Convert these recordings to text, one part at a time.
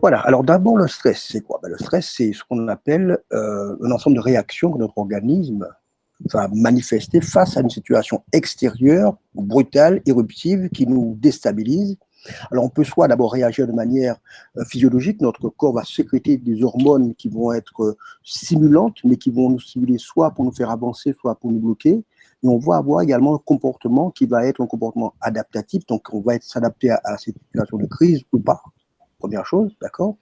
Voilà, alors d'abord le stress, c'est quoi? Ben, le stress, c'est ce qu'on appelle un ensemble de réactions que notre organisme va manifester face à une situation extérieure, brutale, éruptive, qui nous déstabilise. Alors on peut soit d'abord réagir de manière physiologique, notre corps va sécréter des hormones qui vont être stimulantes, mais qui vont nous stimuler soit pour nous faire avancer, soit pour nous bloquer. Et on va avoir également un comportement qui va être un comportement adaptatif, donc on va s'adapter à cette situation de crise ou pas. Première chose, d'accord.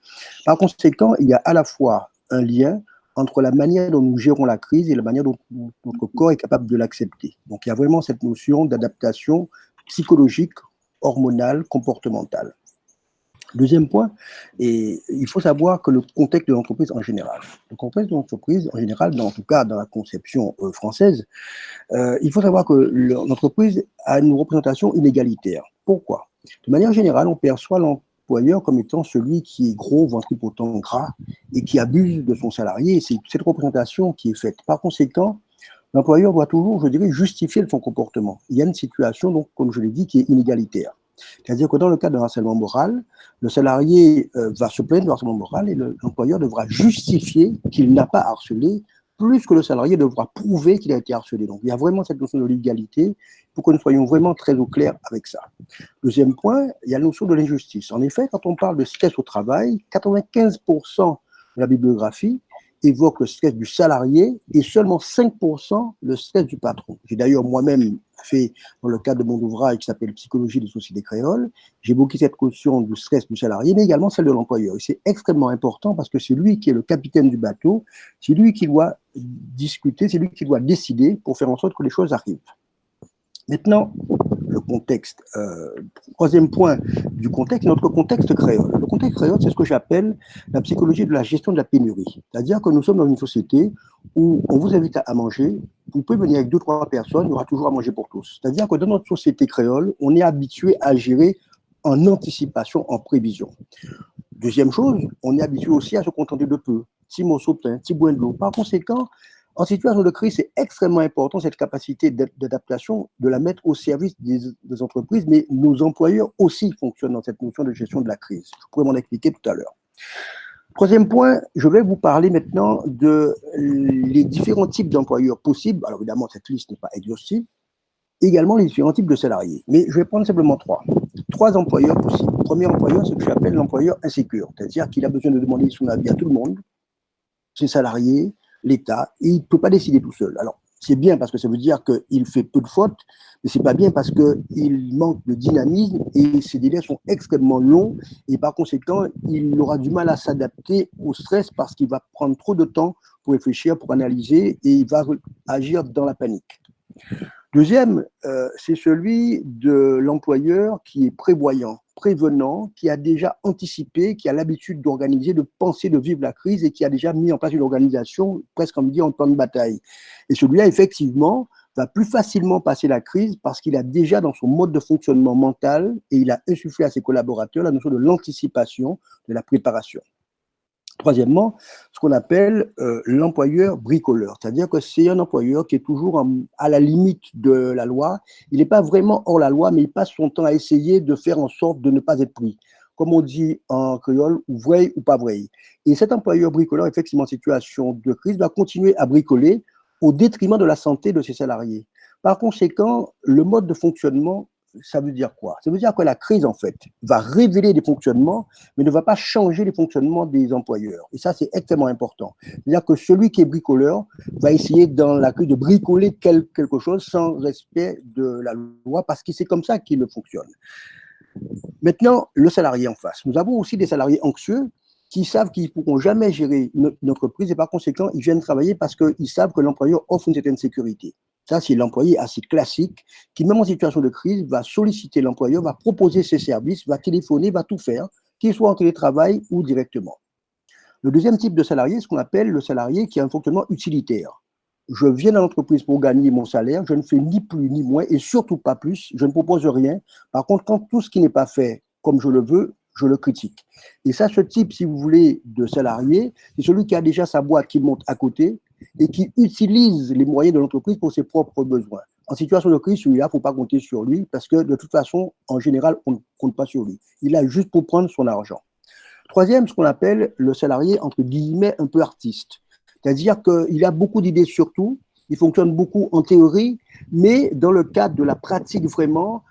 Par conséquent, il y a à la fois un lien entre la manière dont nous gérons la crise et la manière dont notre corps est capable de l'accepter. Donc, il y a vraiment cette notion d'adaptation psychologique, hormonale, comportementale. Deuxième point, et il faut savoir que le contexte de l'entreprise en général, le contexte de l'entreprise en général, en tout cas dans la conception française, il faut savoir que l'entreprise a une représentation inégalitaire. Pourquoi? De manière générale, on perçoit l'employeur comme étant celui qui est gros, ventripotent, gras et qui abuse de son salarié. C'est cette représentation qui est faite. Par conséquent, l'employeur doit toujours, je dirais, justifier de son comportement. Il y a une situation, donc, comme je l'ai dit, qui est inégalitaire. C'est-à-dire que dans le cas d'un harcèlement moral, le salarié va se plaindre de harcèlement moral et l'employeur devra justifier qu'il n'a pas harcelé, plus que le salarié devra prouver qu'il a été harcelé. Donc, il y a vraiment cette notion de l'égalité pour que nous soyons vraiment très au clair avec ça. Deuxième point, il y a la notion de l'injustice. En effet, quand on parle de stress au travail, 95% de la bibliographie évoque le stress du salarié et seulement 5% le stress du patron. J'ai d'ailleurs moi-même fait, dans le cadre de mon ouvrage qui s'appelle Psychologie des sociétés créoles, j'ai évoqué cette notion du stress du salarié, mais également celle de l'employeur. Et c'est extrêmement important parce que c'est lui qui est le capitaine du bateau, c'est lui qui doit discuter, c'est lui qui doit décider pour faire en sorte que les choses arrivent. Maintenant, le contexte. Troisième point du contexte, notre contexte créole. Le contexte créole, c'est ce que j'appelle la psychologie de la gestion de la pénurie. C'est-à-dire que nous sommes dans une société où on vous invite à manger, vous pouvez venir avec 2-3 personnes, il y aura toujours à manger pour tous. C'est-à-dire que dans notre société créole, on est habitué à gérer en anticipation, en prévision. Deuxième chose, on est habitué aussi à se contenter de peu. Petit morceau de pain, petit bout de l'eau. Par conséquent, en situation de crise, c'est extrêmement important cette capacité d'adaptation, de la mettre au service des entreprises, mais nos employeurs aussi fonctionnent dans cette notion de gestion de la crise. Je pourrais m'en expliquer tout à l'heure. Troisième point, je vais vous parler maintenant de les différents types d'employeurs possibles. Alors évidemment, cette liste n'est pas exhaustive. Également les différents types de salariés. Mais je vais prendre simplement trois employeurs possibles. Le premier employeur, c'est ce que j'appelle l'employeur insécure, c'est-à-dire qu'il a besoin de demander son avis à tout le monde, ses salariés, l'État, et il ne peut pas décider tout seul. Alors, c'est bien parce que ça veut dire qu'il fait peu de fautes, mais c'est pas bien parce qu'il manque de dynamisme et ses délais sont extrêmement longs et par conséquent, il aura du mal à s'adapter au stress parce qu'il va prendre trop de temps pour réfléchir, pour analyser et il va agir dans la panique. Deuxième, c'est celui de l'employeur qui est prévoyant, prévenant, qui a déjà anticipé, qui a l'habitude d'organiser, de penser, de vivre la crise et qui a déjà mis en place une organisation, presque on dit en temps de bataille. Et celui-là, effectivement, va plus facilement passer la crise parce qu'il a déjà dans son mode de fonctionnement mental et il a insufflé à ses collaborateurs la notion de l'anticipation, de la préparation. Troisièmement, ce qu'on appelle l'employeur bricoleur, c'est-à-dire que c'est un employeur qui est toujours à la limite de la loi. Il n'est pas vraiment hors la loi, mais il passe son temps à essayer de faire en sorte de ne pas être pris. Comme on dit en créole, ou vrai ou pas vrai. Et cet employeur bricoleur, effectivement, en situation de crise, va continuer à bricoler au détriment de la santé de ses salariés. Par conséquent, le mode de fonctionnement, ça veut dire quoi? Ça veut dire que la crise, en fait, va révéler des fonctionnements, mais ne va pas changer les fonctionnements des employeurs. Et ça, c'est extrêmement important. C'est-à-dire que celui qui est bricoleur va essayer, dans la crise, de bricoler quelque chose sans respect de la loi, parce que c'est comme ça qu'il fonctionne. Maintenant, le salarié en face. Nous avons aussi des salariés anxieux qui savent qu'ils ne pourront jamais gérer une entreprise et par conséquent, ils viennent travailler parce qu'ils savent que l'employeur offre une certaine sécurité. Ça, c'est l'employé assez classique qui, même en situation de crise, va solliciter l'employeur, va proposer ses services, va téléphoner, va tout faire, qu'il soit en télétravail ou directement. Le deuxième type de salarié, c'est ce qu'on appelle le salarié qui a un fonctionnement utilitaire. Je viens dans l'entreprise pour gagner mon salaire, je ne fais ni plus ni moins et surtout pas plus, je ne propose rien. Par contre, quand tout ce qui n'est pas fait comme je le veux, je le critique. Et ça, ce type, si vous voulez, de salarié, c'est celui qui a déjà sa boîte qui monte à côté et qui utilise les moyens de l'entreprise pour ses propres besoins. En situation de crise, celui-là, il ne faut pas compter sur lui parce que de toute façon, en général, on ne compte pas sur lui. Il a juste pour prendre son argent. Troisième, ce qu'on appelle le salarié, entre guillemets, un peu artiste. C'est-à-dire qu'il a beaucoup d'idées sur tout, il fonctionne beaucoup en théorie, mais dans le cadre de la pratique vraiment,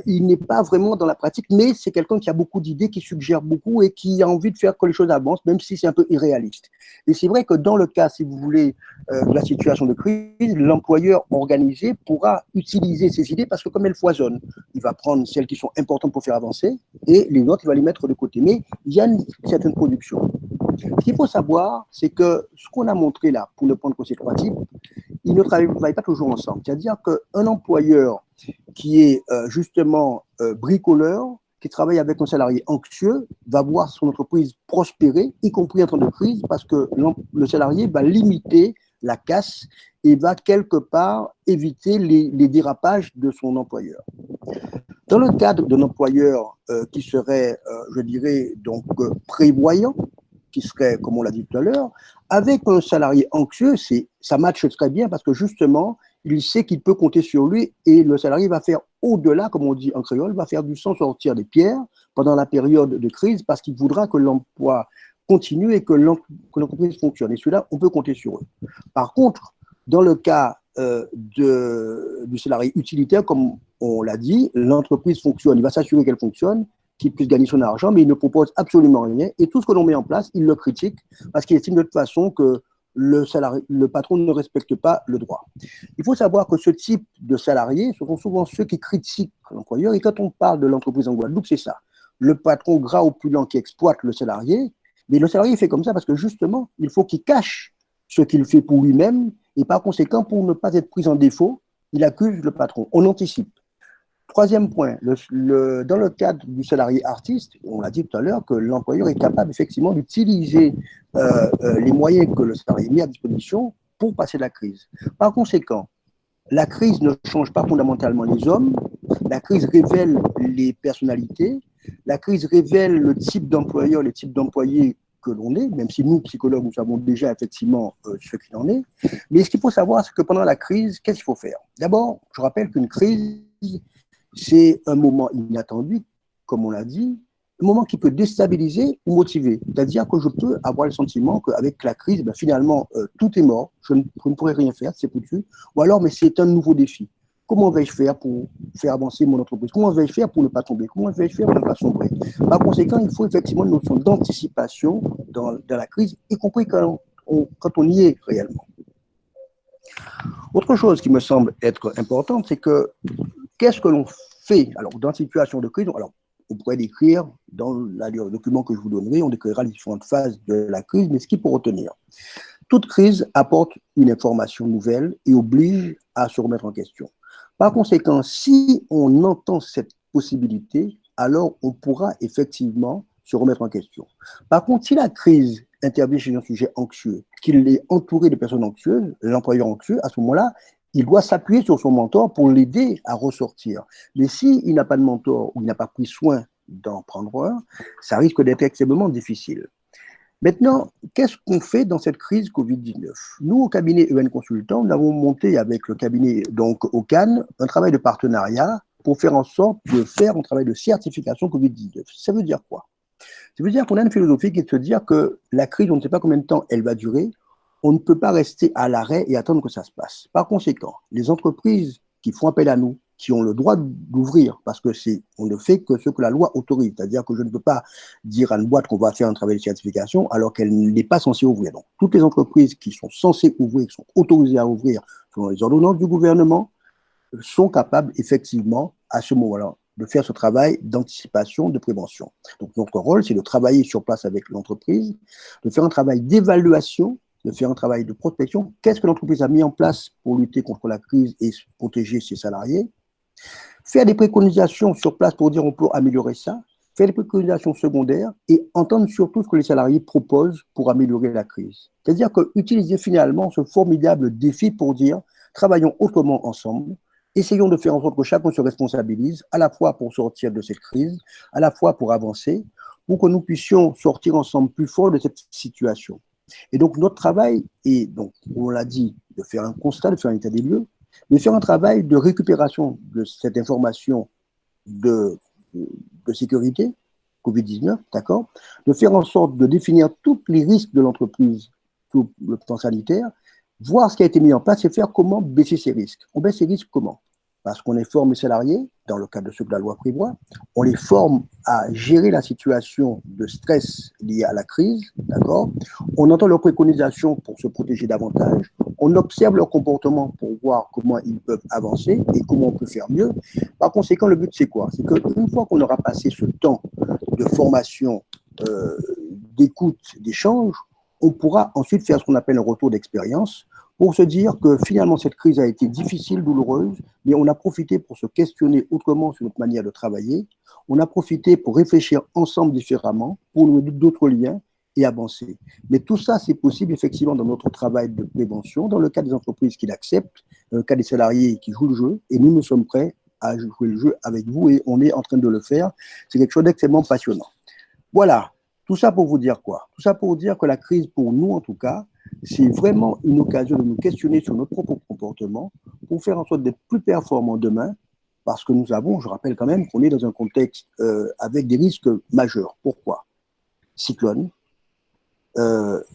il n'est pas vraiment dans la pratique, mais c'est quelqu'un qui a beaucoup d'idées, qui suggère beaucoup et qui a envie de faire que les choses avancent, même si c'est un peu irréaliste. Et c'est vrai que dans le cas, si vous voulez, de la situation de crise, l'employeur organisé pourra utiliser ces idées parce que comme elles foisonnent, il va prendre celles qui sont importantes pour faire avancer et les autres, il va les mettre de côté. Mais il y a une certaine production. Ce qu'il faut savoir, c'est que ce qu'on a montré là, pour ne prendre que ces trois types, ils ne travaillent pas toujours ensemble. C'est-à-dire qu'un employeur qui est justement bricoleur, qui travaille avec un salarié anxieux, va voir son entreprise prospérer, y compris en temps de crise, parce que le salarié va limiter la casse et va quelque part éviter les dérapages de son employeur. Dans le cadre d'un employeur qui serait, je dirais, donc prévoyant, qui serait, comme on l'a dit tout à l'heure, avec un salarié anxieux, ça matche très bien parce que justement, il sait qu'il peut compter sur lui et le salarié va faire au-delà, comme on dit en créole, va faire du sang sortir des pierres pendant la période de crise parce qu'il voudra que l'emploi continue et que l'entreprise fonctionne. Et cela, on peut compter sur eux. Par contre, dans le cas du salarié utilitaire, comme on l'a dit, l'entreprise fonctionne, il va s'assurer qu'elle fonctionne, qu'il puisse gagner son argent, mais il ne propose absolument rien. Et tout ce que l'on met en place, il le critique parce qu'il estime de toute façon que le patron ne respecte pas le droit. Il faut savoir que ce type de salariés, ce sont souvent ceux qui critiquent l'employeur. Et quand on parle de l'entreprise en Guadeloupe, c'est ça. Le patron gras opulent qui exploite le salarié, mais le salarié fait comme ça parce que justement, il faut qu'il cache ce qu'il fait pour lui-même et par conséquent, pour ne pas être pris en défaut, il accuse le patron. On anticipe. Troisième point, dans le cadre du salarié artiste, on l'a dit tout à l'heure, que l'employeur est capable effectivement d'utiliser les moyens que le salarié met à disposition pour passer la crise. Par conséquent, la crise ne change pas fondamentalement les hommes, la crise révèle les personnalités, la crise révèle le type d'employeur, les types d'employés que l'on est, même si nous, psychologues, nous savons déjà effectivement ce qu'il en est. Mais ce qu'il faut savoir, c'est que pendant la crise, qu'est-ce qu'il faut faire? D'abord, je rappelle qu'une crise, c'est un moment inattendu, comme on l'a dit, un moment qui peut déstabiliser ou motiver. C'est-à-dire que je peux avoir le sentiment qu'avec la crise, ben finalement, tout est mort, je ne pourrai rien faire, c'est foutu. Ou alors, mais c'est un nouveau défi. Comment vais-je faire pour faire avancer mon entreprise? Comment vais-je faire pour ne pas tomber? Comment vais-je faire pour ne pas sombrer? Par conséquent, il faut effectivement une notion d'anticipation dans la crise, y compris quand on y est réellement. Autre chose qui me semble être importante, c'est que qu'est-ce que l'on fait? Alors, dans une situation de crise, alors, on pourrait décrire, dans le document que je vous donnerai, on décrira les différentes phases de la crise, mais ce qu'il faut retenir, toute crise apporte une information nouvelle et oblige à se remettre en question. Par conséquent, si on entend cette possibilité, alors on pourra effectivement se remettre en question. Par contre, si la crise intervient chez un sujet anxieux, qu'il est entouré de personnes anxieuses, l'employeur anxieux, à ce moment-là, il doit s'appuyer sur son mentor pour l'aider à ressortir. Mais s'il n'a pas de mentor ou il n'a pas pris soin d'en prendre un, ça risque d'être extrêmement difficile. Maintenant, qu'est-ce qu'on fait dans cette crise Covid-19? Nous, au cabinet EN Consultant, nous avons monté avec le cabinet donc au Cannes un travail de partenariat pour faire en sorte de faire un travail de certification Covid-19. Ça veut dire quoi? Ça veut dire qu'on a une philosophie qui est de se dire que la crise, on ne sait pas combien de temps elle va durer, on ne peut pas rester à l'arrêt et attendre que ça se passe. Par conséquent, les entreprises qui font appel à nous, qui ont le droit d'ouvrir, parce que on ne fait que ce que la loi autorise, c'est-à-dire que je ne peux pas dire à une boîte qu'on va faire un travail de certification alors qu'elle n'est pas censée ouvrir. Donc, toutes les entreprises qui sont censées ouvrir, qui sont autorisées à ouvrir selon les ordonnances du gouvernement, sont capables effectivement, à ce moment-là, de faire ce travail d'anticipation, de prévention. Donc, notre rôle, c'est de travailler sur place avec l'entreprise, de faire un travail d'évaluation, de faire un travail de prospection. Qu'est-ce que l'entreprise a mis en place pour lutter contre la crise et protéger ses salariés? Faire des préconisations sur place pour dire on peut améliorer ça, faire des préconisations secondaires et entendre surtout ce que les salariés proposent pour améliorer la crise. C'est-à-dire que utiliser finalement ce formidable défi pour dire travaillons autrement ensemble, essayons de faire en sorte que chacun se responsabilise, à la fois pour sortir de cette crise, à la fois pour avancer, pour que nous puissions sortir ensemble plus forts de cette situation. Et donc, notre travail est, donc, on l'a dit, de faire un constat, de faire un état des lieux, mais faire un travail de récupération de cette information de sécurité, Covid-19, d'accord, de faire en sorte de définir tous les risques de l'entreprise sur le plan sanitaire, voir ce qui a été mis en place et faire comment baisser ces risques. On baisse ces risques comment? Parce qu'on les forme les salariés, dans le cadre de ce que la loi prévoit, on les forme à gérer la situation de stress liée à la crise, d'accord? On entend leurs préconisations pour se protéger davantage, on observe leur comportement pour voir comment ils peuvent avancer et comment on peut faire mieux. Par conséquent, le but, c'est quoi? C'est qu'une fois qu'on aura passé ce temps de formation, d'écoute, d'échange, on pourra ensuite faire ce qu'on appelle un retour d'expérience pour se dire que finalement cette crise a été difficile, douloureuse, mais on a profité pour se questionner autrement sur notre manière de travailler, on a profité pour réfléchir ensemble différemment, pour nouer d'autres liens et avancer. Mais tout ça, c'est possible effectivement dans notre travail de prévention, dans le cas des entreprises qui l'acceptent, dans le cas des salariés qui jouent le jeu, et nous sommes prêts à jouer le jeu avec vous et on est en train de le faire. C'est quelque chose d'extrêmement passionnant. Voilà, tout ça pour vous dire quoi? Tout ça pour vous dire que la crise, pour nous en tout cas, c'est vraiment une occasion de nous questionner sur notre propre comportement pour faire en sorte d'être plus performants demain, parce que nous avons, je rappelle quand même, qu'on est dans un contexte avec des risques majeurs. Pourquoi? Cyclone,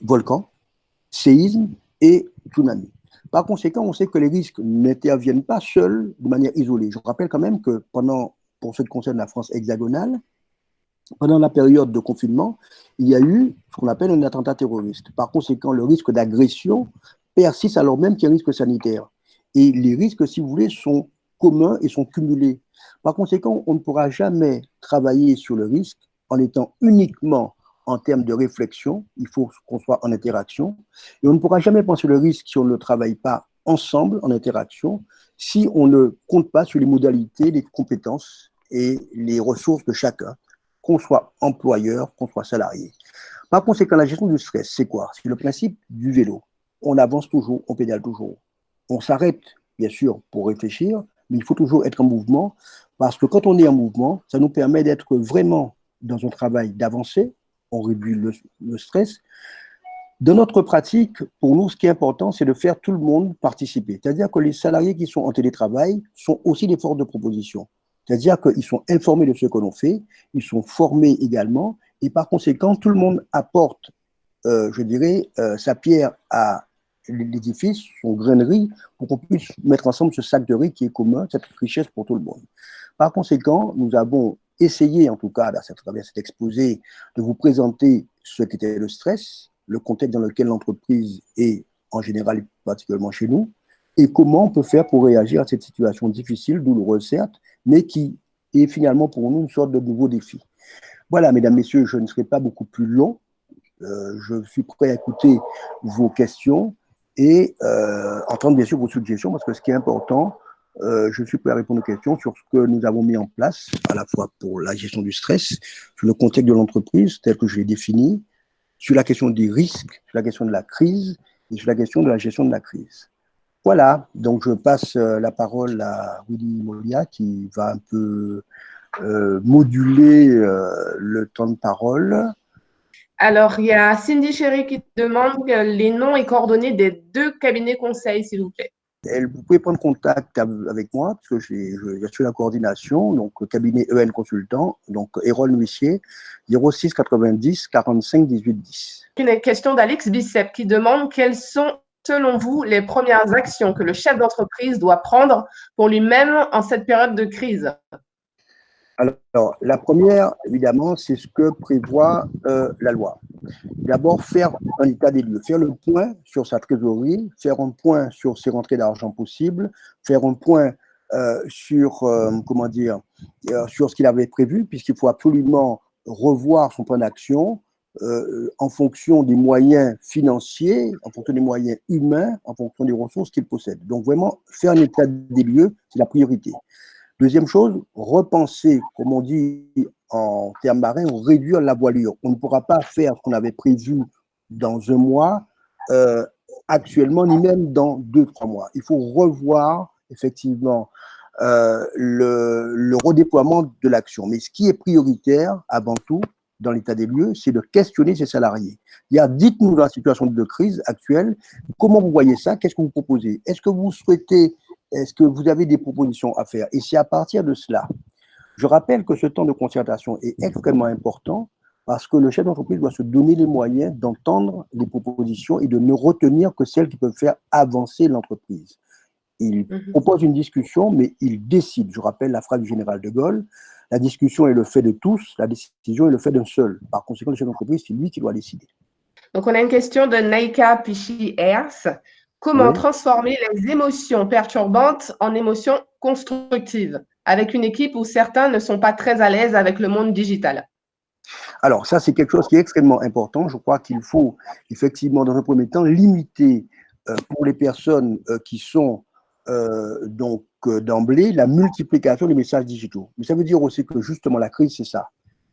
volcan, séisme et tsunami. Par conséquent, on sait que les risques n'interviennent pas seuls de manière isolée. Je rappelle quand même que pour ce qui concerne la France hexagonale, pendant la période de confinement, il y a eu ce qu'on appelle un attentat terroriste. Par conséquent, le risque d'agression persiste alors même qu'il y a un risque sanitaire. Et les risques, si vous voulez, sont communs et sont cumulés. Par conséquent, on ne pourra jamais travailler sur le risque en étant uniquement en termes de réflexion. Il faut qu'on soit en interaction. Et on ne pourra jamais penser le risque si on ne travaille pas ensemble, en interaction, si on ne compte pas sur les modalités, les compétences et les ressources de chacun, qu'on soit employeur, qu'on soit salarié. Par conséquent, la gestion du stress, c'est quoi? C'est le principe du vélo. On avance toujours, on pédale toujours. On s'arrête, bien sûr, pour réfléchir, mais il faut toujours être en mouvement, parce que quand on est en mouvement, ça nous permet d'être vraiment dans un travail d'avancée, on réduit le stress. Dans notre pratique, pour nous, ce qui est important, c'est de faire tout le monde participer. C'est-à-dire que les salariés qui sont en télétravail sont aussi des forces de proposition. C'est-à-dire qu'ils sont informés de ce que l'on fait, ils sont formés également, et par conséquent, tout le monde apporte, je dirais, sa pierre à l'édifice, son grain de riz, pour qu'on puisse mettre ensemble ce sac de riz qui est commun, cette richesse pour tout le monde. Par conséquent, nous avons essayé, en tout cas, à travers cet exposé, de vous présenter ce qu'était le stress, le contexte dans lequel l'entreprise est, en général, particulièrement chez nous, et comment on peut faire pour réagir à cette situation difficile, douloureuse certes, mais qui est finalement pour nous une sorte de nouveau défi. Voilà, mesdames, messieurs, je ne serai pas beaucoup plus long. Je suis prêt à écouter vos questions et entendre bien sûr vos suggestions, parce que ce qui est important, je suis prêt à répondre aux questions sur ce que nous avons mis en place, à la fois pour la gestion du stress, sur le contexte de l'entreprise tel que je l'ai défini, sur la question des risques, sur la question de la crise et sur la question de la gestion de la crise. Voilà, donc je passe la parole à Willy Molia qui va un peu moduler le temps de parole. Alors, il y a Cindy Chéry qui demande les noms et coordonnées des 2 cabinets conseils, s'il vous plaît. Vous pouvez prendre contact avec moi, parce que j'assure la coordination, donc le cabinet EN Consultant, donc Hérol Huissier, 06 90 45 18 10. Une question d'Alex Bicep qui demande quelles sont, selon vous, les premières actions que le chef d'entreprise doit prendre pour lui-même en cette période de crise? Alors, la première, évidemment, c'est ce que prévoit la loi. D'abord, faire un état des lieux, faire le point sur sa trésorerie, faire un point sur ses rentrées d'argent possibles, faire un point sur, sur ce qu'il avait prévu, puisqu'il faut absolument revoir son plan d'action en fonction des moyens financiers, en fonction des moyens humains, en fonction des ressources qu'il possède. Donc, vraiment, faire un état des lieux, c'est la priorité. Deuxième chose, repenser, comme on dit en termes marins, réduire la voilure. On ne pourra pas faire ce qu'on avait prévu dans un mois actuellement, ni même dans 2-3 mois. Il faut revoir effectivement le redéploiement de l'action. Mais ce qui est prioritaire, avant tout, dans l'état des lieux, c'est de questionner ses salariés. Dites-nous dans la situation de crise actuelle, comment vous voyez ça, qu'est-ce que vous proposez? Est-ce que vous avez des propositions à faire? Et c'est à partir de cela Je rappelle que ce temps de concertation est extrêmement important parce que le chef d'entreprise doit se donner les moyens d'entendre les propositions et de ne retenir que celles qui peuvent faire avancer l'entreprise. Il propose une discussion, mais il décide. Je rappelle la phrase du général de Gaulle, la discussion est le fait de tous, la décision est le fait d'un seul. Par conséquent, le chef d'entreprise, c'est lui qui doit décider. Donc, on a une question de Naika Pichi-Hers. Comment transformer les émotions perturbantes en émotions constructives avec une équipe où certains ne sont pas très à l'aise avec le monde digital? Alors, ça, c'est quelque chose qui est extrêmement important. Je crois qu'il faut effectivement, dans un premier temps, limiter pour les personnes qui sont d'emblée la multiplication des messages digitaux. Mais ça veut dire aussi que justement, la crise, c'est ça.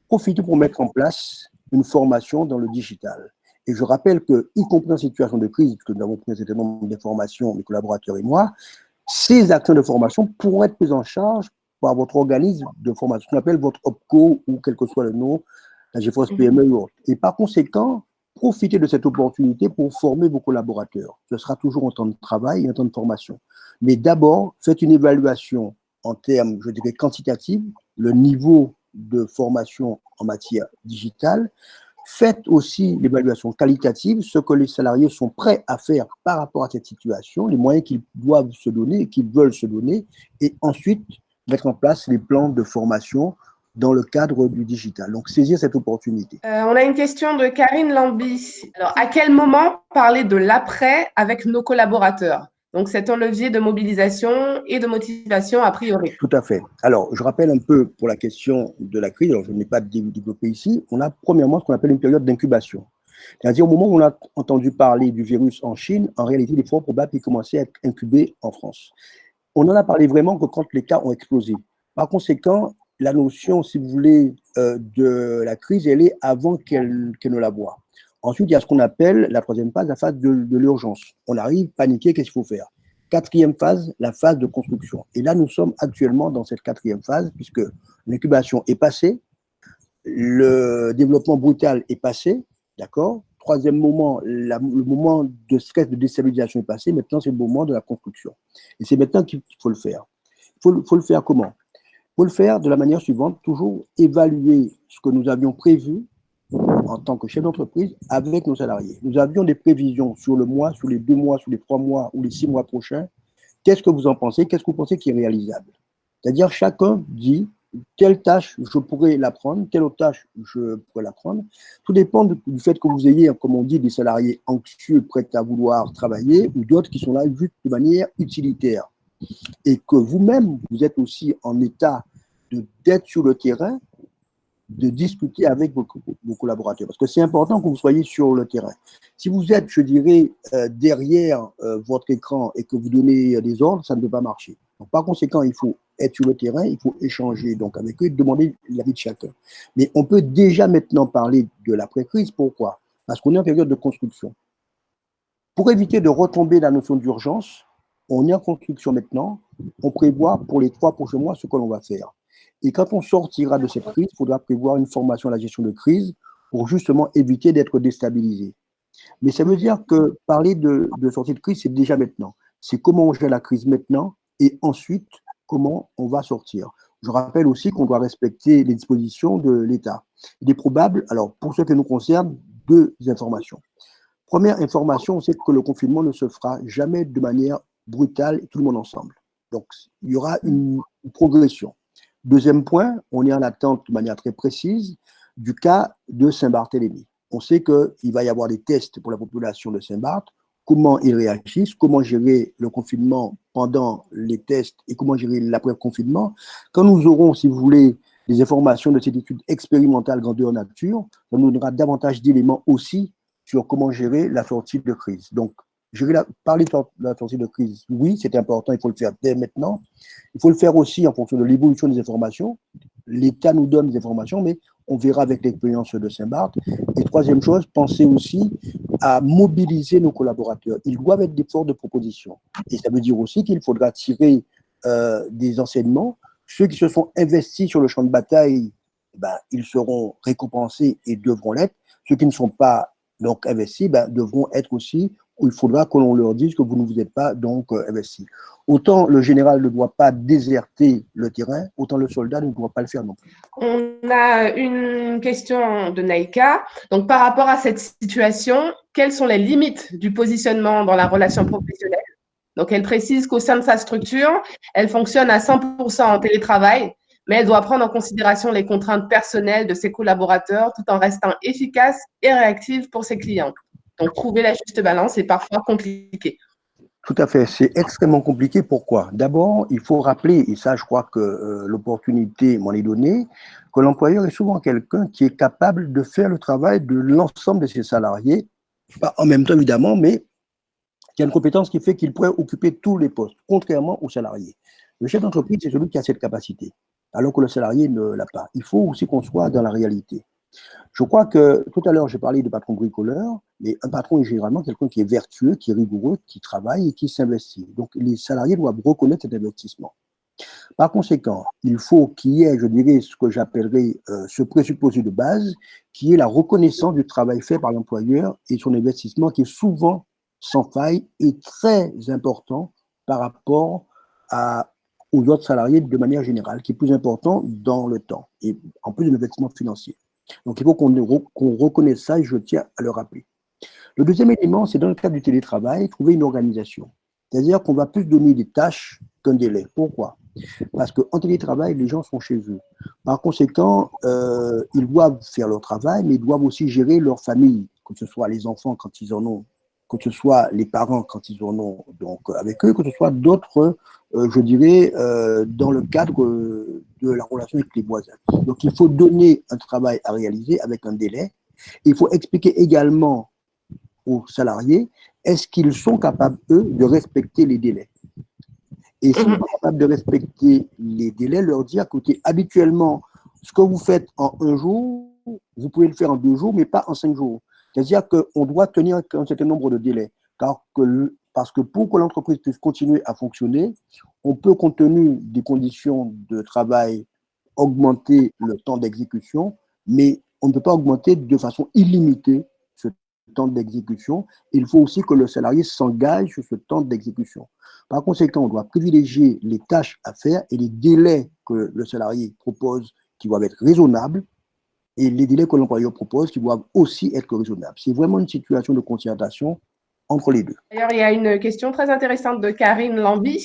Profiter pour mettre en place une formation dans le digital. Et je rappelle que, y compris en situation de crise, puisque nous avons pris un certain nombre d'informations, mes collaborateurs et moi, ces actions de formation pourront être prises en charge par votre organisme de formation, ce qu'on appelle votre OPCO ou quel que soit le nom, la GFOS PME ou autre. Et par conséquent, profitez de cette opportunité pour former vos collaborateurs. Ce sera toujours un temps de travail et un temps de formation. Mais d'abord, faites une évaluation en termes, je dirais, quantitatifs, le niveau de formation en matière digitale. Faites aussi l'évaluation qualitative, ce que les salariés sont prêts à faire par rapport à cette situation, les moyens qu'ils doivent se donner et qu'ils veulent se donner, et ensuite mettre en place les plans de formation dans le cadre du digital. Donc, saisir cette opportunité. On a une question de Karine Lamby. Alors, à quel moment parler de l'après avec nos collaborateurs? Donc, c'est un levier de mobilisation et de motivation a priori. Tout à fait. Alors, je rappelle un peu pour la question de la crise, alors je n'ai pas développé ici, on a premièrement ce qu'on appelle une période d'incubation. C'est-à-dire au moment où on a entendu parler du virus en Chine, en réalité, il est fort probable qu'il commençait à être incubé en France. On en a parlé vraiment que quand les cas ont explosé. Par conséquent, la notion, si vous voulez, de la crise, elle est avant qu'elle ne la voie. Ensuite, il y a ce qu'on appelle la troisième phase, la phase de l'urgence. On arrive, paniqué, qu'est-ce qu'il faut faire? Quatrième phase, la phase de construction. Et là, nous sommes actuellement dans cette quatrième phase, puisque l'incubation est passée, le développement brutal est passé, d'accord? Troisième moment, le moment de stress, de déstabilisation est passé. Maintenant, c'est le moment de la construction. Et c'est maintenant qu'il faut le faire. Il faut le faire comment? Il faut le faire de la manière suivante, toujours évaluer ce que nous avions prévu en tant que chef d'entreprise avec nos salariés. Nous avions des prévisions sur le mois, sur les 2 mois, sur les 3 mois ou les 6 mois prochains. Qu'est-ce que vous en pensez? Qu'est-ce que vous pensez qui est réalisable? C'est-à-dire, chacun dit, telle tâche, je pourrais la prendre, telle autre tâche, je pourrais la prendre. Tout dépend du fait que vous ayez, comme on dit, des salariés anxieux, prêts à vouloir travailler, ou d'autres qui sont là juste de manière utilitaire. Et que vous-même, vous êtes aussi en état d'être sur le terrain, de discuter avec vos collaborateurs. Parce que c'est important que vous soyez sur le terrain. Si vous êtes, je dirais, derrière votre écran et que vous donnez des ordres, ça ne peut pas marcher. Donc, par conséquent, il faut être sur le terrain, il faut échanger donc avec eux, demander l'avis de chacun. Mais on peut déjà maintenant parler de l'après-crise. Pourquoi? Parce qu'on est en période de construction. Pour éviter de retomber dans la notion d'urgence, on est en construction maintenant, on prévoit pour les 3 prochains mois ce que l'on va faire. Et quand on sortira de cette crise, il faudra prévoir une formation à la gestion de crise pour justement éviter d'être déstabilisé. Mais ça veut dire que parler de sortie de crise, c'est déjà maintenant. C'est comment on gère la crise maintenant et ensuite comment on va sortir. Je rappelle aussi qu'on doit respecter les dispositions de l'État. Il est probable, alors pour ce qui nous concerne, 2 informations. Première information, c'est que le confinement ne se fera jamais de manière brutale et tout le monde ensemble. Donc, il y aura une progression. Deuxième point, on est en attente de manière très précise du cas de Saint-Barthélemy. On sait qu'il va y avoir des tests pour la population de Saint-Barth, comment ils réagissent, comment gérer le confinement pendant les tests et comment gérer l'après-confinement. Quand nous aurons, si vous voulez, des informations de cette étude expérimentale grandeur nature, ça nous donnera davantage d'éléments aussi sur comment gérer la sortie de crise. Donc, parler de la sortie de crise, oui, c'est important, il faut le faire dès maintenant. Il faut le faire aussi en fonction de l'évolution des informations. L'État nous donne des informations, mais on verra avec l'expérience de Saint-Barth. Et troisième chose, pensez aussi à mobiliser nos collaborateurs. Ils doivent être des forces de proposition. Et ça veut dire aussi qu'il faudra tirer des enseignements. Ceux qui se sont investis sur le champ de bataille, ben, ils seront récompensés et devront l'être. Ceux qui ne sont pas donc investis devront être aussi il faudra qu'on leur dise que vous ne vous êtes pas donc investi. Autant le général ne doit pas déserter le terrain, autant le soldat ne doit pas le faire non plus. On a une question de Naïka. Donc, par rapport à cette situation, quelles sont les limites du positionnement dans la relation professionnelle? Donc, elle précise qu'au sein de sa structure, elle fonctionne à 100% en télétravail, mais elle doit prendre en considération les contraintes personnelles de ses collaborateurs tout en restant efficace et réactive pour ses clients. Donc, trouver la juste balance est parfois compliqué. Tout à fait, c'est extrêmement compliqué. Pourquoi? D'abord, il faut rappeler, et ça je crois que l'opportunité m'en est donnée, que l'employeur est souvent quelqu'un qui est capable de faire le travail de l'ensemble de ses salariés, pas en même temps évidemment, mais qui a une compétence qui fait qu'il pourrait occuper tous les postes, contrairement aux salariés. Le chef d'entreprise, c'est celui qui a cette capacité, alors que le salarié ne l'a pas. Il faut aussi qu'on soit dans la réalité. Je crois que tout à l'heure, j'ai parlé de patron bricoleur, mais un patron est généralement quelqu'un qui est vertueux, qui est rigoureux, qui travaille et qui s'investit. Donc, les salariés doivent reconnaître cet investissement. Par conséquent, il faut qu'il y ait, je dirais, ce que j'appellerais ce présupposé de base, qui est la reconnaissance du travail fait par l'employeur et son investissement qui est souvent sans faille et très important par rapport aux autres salariés de manière générale, qui est plus important dans le temps et en plus de l'investissement financier. Donc, il faut qu'on reconnaisse ça et je tiens à le rappeler. Le deuxième élément, c'est dans le cadre du télétravail, trouver une organisation. C'est-à-dire qu'on va plus donner des tâches qu'un délai. Pourquoi? Parce qu'en télétravail, les gens sont chez eux. Par conséquent, ils doivent faire leur travail, mais ils doivent aussi gérer leur famille, que ce soit les enfants quand ils en ont, que ce soit les parents quand ils en ont donc avec eux, que ce soit d'autres, je dirais, dans le cadre de la relation avec les voisins. Donc, il faut donner un travail à réaliser avec un délai. Il faut expliquer également aux salariés, est-ce qu'ils sont capables, eux, de respecter les délais? Et s'ils sont capables de respecter les délais, leur dire, écoutez, habituellement, ce que vous faites en un jour, vous pouvez le faire en 2 jours, mais pas en 5 jours. C'est-à-dire qu'on doit tenir un certain nombre de délais. Parce que pour que l'entreprise puisse continuer à fonctionner, on peut, compte tenu des conditions de travail, augmenter le temps d'exécution, mais on ne peut pas augmenter de façon illimitée ce temps d'exécution. Il faut aussi que le salarié s'engage sur ce temps d'exécution. Par conséquent, on doit privilégier les tâches à faire et les délais que le salarié propose qui doivent être raisonnables et les délais que l'employeur propose qui doivent aussi être raisonnables. C'est vraiment une situation de concertation entre les deux. D'ailleurs, il y a une question très intéressante de Karine Lamby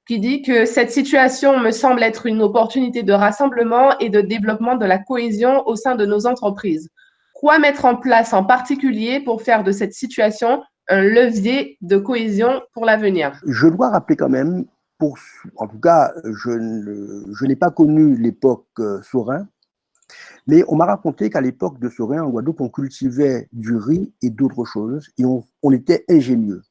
qui dit que cette situation me semble être une opportunité de rassemblement et de développement de la cohésion au sein de nos entreprises. Quoi mettre en place en particulier pour faire de cette situation un levier de cohésion pour l'avenir? Je dois rappeler quand même, en tout cas, je n'ai pas connu l'époque Saurin, mais on m'a raconté qu'à l'époque de Saurin, en Guadeloupe, on cultivait du riz et d'autres choses et on était ingénieux.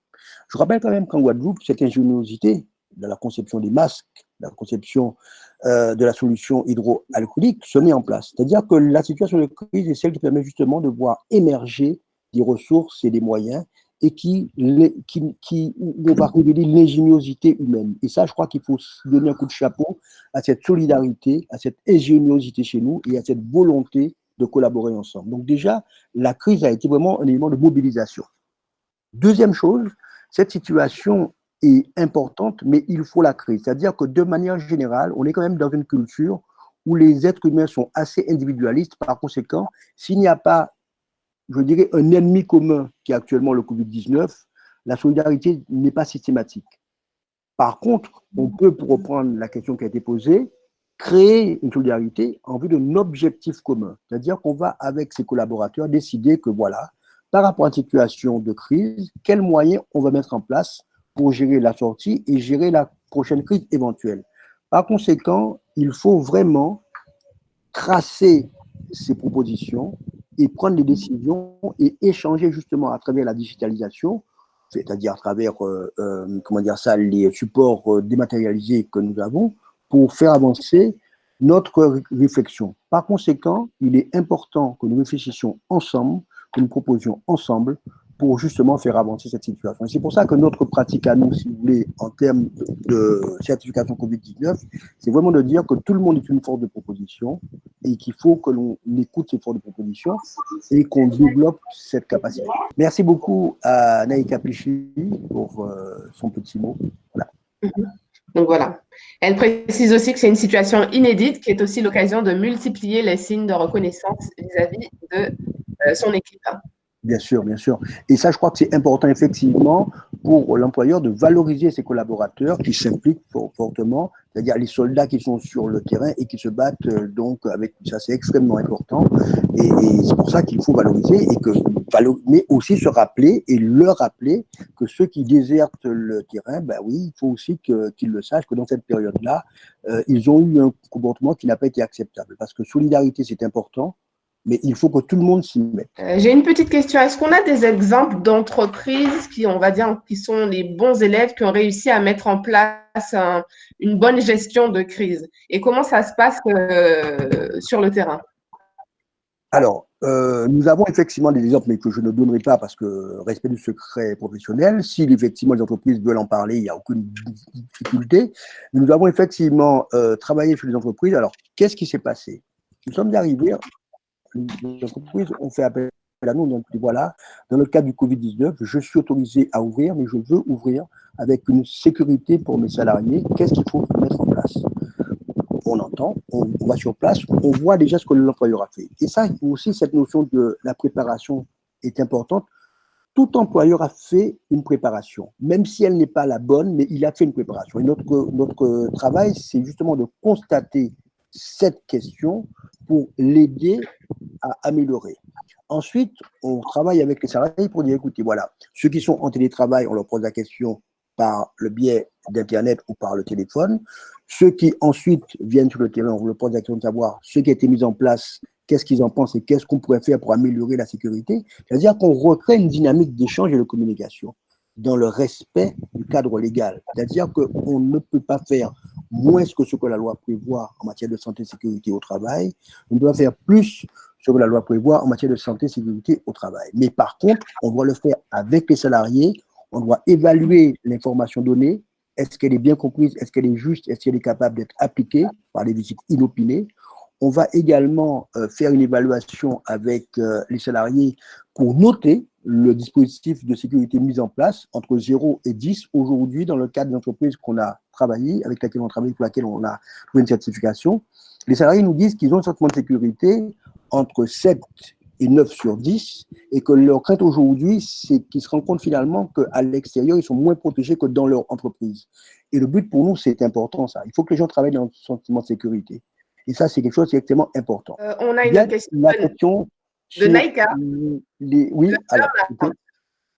Je rappelle quand même qu'en Guadeloupe, cette ingéniosité de la conception des masques, la conception de la solution hydroalcoolique se met en place. C'est-à-dire que la situation de crise est celle qui permet justement de voir émerger des ressources et des moyens et où on va révéler l'ingéniosité humaine. Et ça, je crois qu'il faut donner un coup de chapeau à cette solidarité, à cette ingéniosité chez nous et à cette volonté de collaborer ensemble. Donc déjà, la crise a été vraiment un élément de mobilisation. Deuxième chose, cette situation est importante, mais il faut la créer. C'est-à-dire que de manière générale, on est quand même dans une culture où les êtres humains sont assez individualistes. Par conséquent, s'il n'y a pas, je dirais, un ennemi commun qui est actuellement le Covid-19, la solidarité n'est pas systématique. Par contre, on peut, pour reprendre la question qui a été posée, créer une solidarité en vue d'un objectif commun. C'est-à-dire qu'on va, avec ses collaborateurs, décider que voilà, par rapport à une situation de crise, quels moyens on va mettre en place pour gérer la sortie et gérer la prochaine crise éventuelle. Par conséquent, il faut vraiment tracer ces propositions et prendre des décisions et échanger justement à travers la digitalisation, c'est-à-dire à travers les supports dématérialisés que nous avons pour faire avancer notre réflexion. Par conséquent, il est important que nous réfléchissions ensemble, que nous proposions ensemble pour justement faire avancer cette situation. C'est pour ça que notre pratique à nous, si vous voulez, en termes de certification Covid-19, c'est vraiment de dire que tout le monde est une force de proposition et qu'il faut que l'on écoute ces forces de proposition et qu'on développe cette capacité. Merci beaucoup à Naïka Pichi pour son petit mot. Voilà. Donc voilà. Elle précise aussi que c'est une situation inédite qui est aussi l'occasion de multiplier les signes de reconnaissance vis-à-vis de son équipe. Bien sûr, bien sûr. Et ça, je crois que c'est important, effectivement, pour l'employeur de valoriser ses collaborateurs qui s'impliquent fortement, c'est-à-dire les soldats qui sont sur le terrain et qui se battent donc avec ça, c'est extrêmement important. Et c'est pour ça qu'il faut valoriser mais aussi se rappeler et leur rappeler que ceux qui désertent le terrain, ben oui, il faut aussi qu'ils le sachent que dans cette période-là, ils ont eu un comportement qui n'a pas été acceptable. Parce que solidarité, c'est important, mais il faut que tout le monde s'y mette. J'ai une petite question. Est-ce qu'on a des exemples d'entreprises qui, on va dire, qui sont les bons élèves qui ont réussi à mettre en place une bonne gestion de crise? Et comment ça se passe sur le terrain? Alors, nous avons effectivement des exemples, mais que je ne donnerai pas parce que respect du secret professionnel. Si effectivement les entreprises veulent en parler, il n'y a aucune difficulté. Nous avons effectivement travaillé sur les entreprises. Alors, qu'est-ce qui s'est passé? Nous sommes arrivés, les entreprises ont fait appel à nous, donc voilà, dans le cadre du Covid-19, je suis autorisé à ouvrir, mais je veux ouvrir avec une sécurité pour mes salariés. Qu'est-ce qu'il faut mettre en place? On entend, on va sur place, on voit déjà ce que l'employeur a fait. Et ça aussi, cette notion de la préparation est importante. Tout employeur a fait une préparation, même si elle n'est pas la bonne, mais il a fait une préparation. Et notre travail, c'est justement de constater cette question pour l'aider à améliorer. Ensuite, on travaille avec les salariés pour dire, écoutez, voilà, ceux qui sont en télétravail, on leur pose la question par le biais d'Internet ou par le téléphone. Ceux qui ensuite viennent sur le terrain, on leur pose la question de savoir ce qui a été mis en place, qu'est-ce qu'ils en pensent et qu'est-ce qu'on pourrait faire pour améliorer la sécurité. C'est-à-dire qu'on recrée une dynamique d'échange et de communication dans le respect du cadre légal. C'est-à-dire qu'on ne peut pas faire moins que ce que la loi prévoit en matière de santé et sécurité au travail. On doit faire plus ce que la loi prévoit en matière de santé et sécurité au travail. Mais par contre, on doit le faire avec les salariés, on doit évaluer l'information donnée, est-ce qu'elle est bien comprise, est-ce qu'elle est juste, est-ce qu'elle est capable d'être appliquée par les visites inopinées. On va également faire une évaluation avec les salariés pour noter le dispositif de sécurité mis en place entre 0 et 10. Aujourd'hui, dans le cadre d'entreprises qu'on a travaillé, avec laquelle on travaille, pour laquelle on a trouvé une certification, les salariés nous disent qu'ils ont un sentiment de sécurité entre 7 et 9 sur 10, et que leur crainte aujourd'hui, c'est qu'ils se rendent compte finalement qu'à l'extérieur, ils sont moins protégés que dans leur entreprise. Et le but pour nous, c'est important ça. Il faut que les gens travaillent dans le sentiment de sécurité. Et ça, c'est quelque chose qui est extrêmement important. On a une question de Naïka. Oui, alors.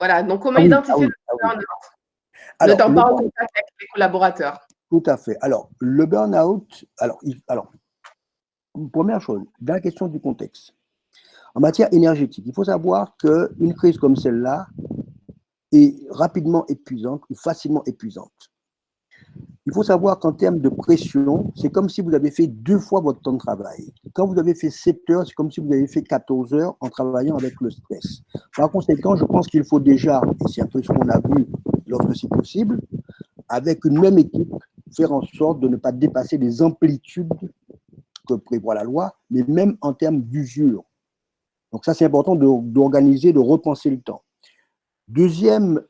Voilà, donc comment identifier le burn-out, notamment en contact avec les collaborateurs? Tout à fait. Alors, le burn-out, première chose, dans la question du contexte, en matière énergétique, il faut savoir qu'une crise comme celle-là est rapidement épuisante ou facilement épuisante. Il faut savoir qu'en termes de pression, c'est comme si vous avez fait 2 fois votre temps de travail. Quand vous avez fait 7 heures, c'est comme si vous avez fait 14 heures en travaillant avec le stress. Par conséquent, je pense qu'il faut déjà, et c'est un peu ce qu'on a vu lorsque c'est possible, avec une même équipe, faire en sorte de ne pas dépasser les amplitudes que prévoit la loi, mais même en termes d'usure. Donc ça, c'est important d'organiser, de repenser le temps. Deuxième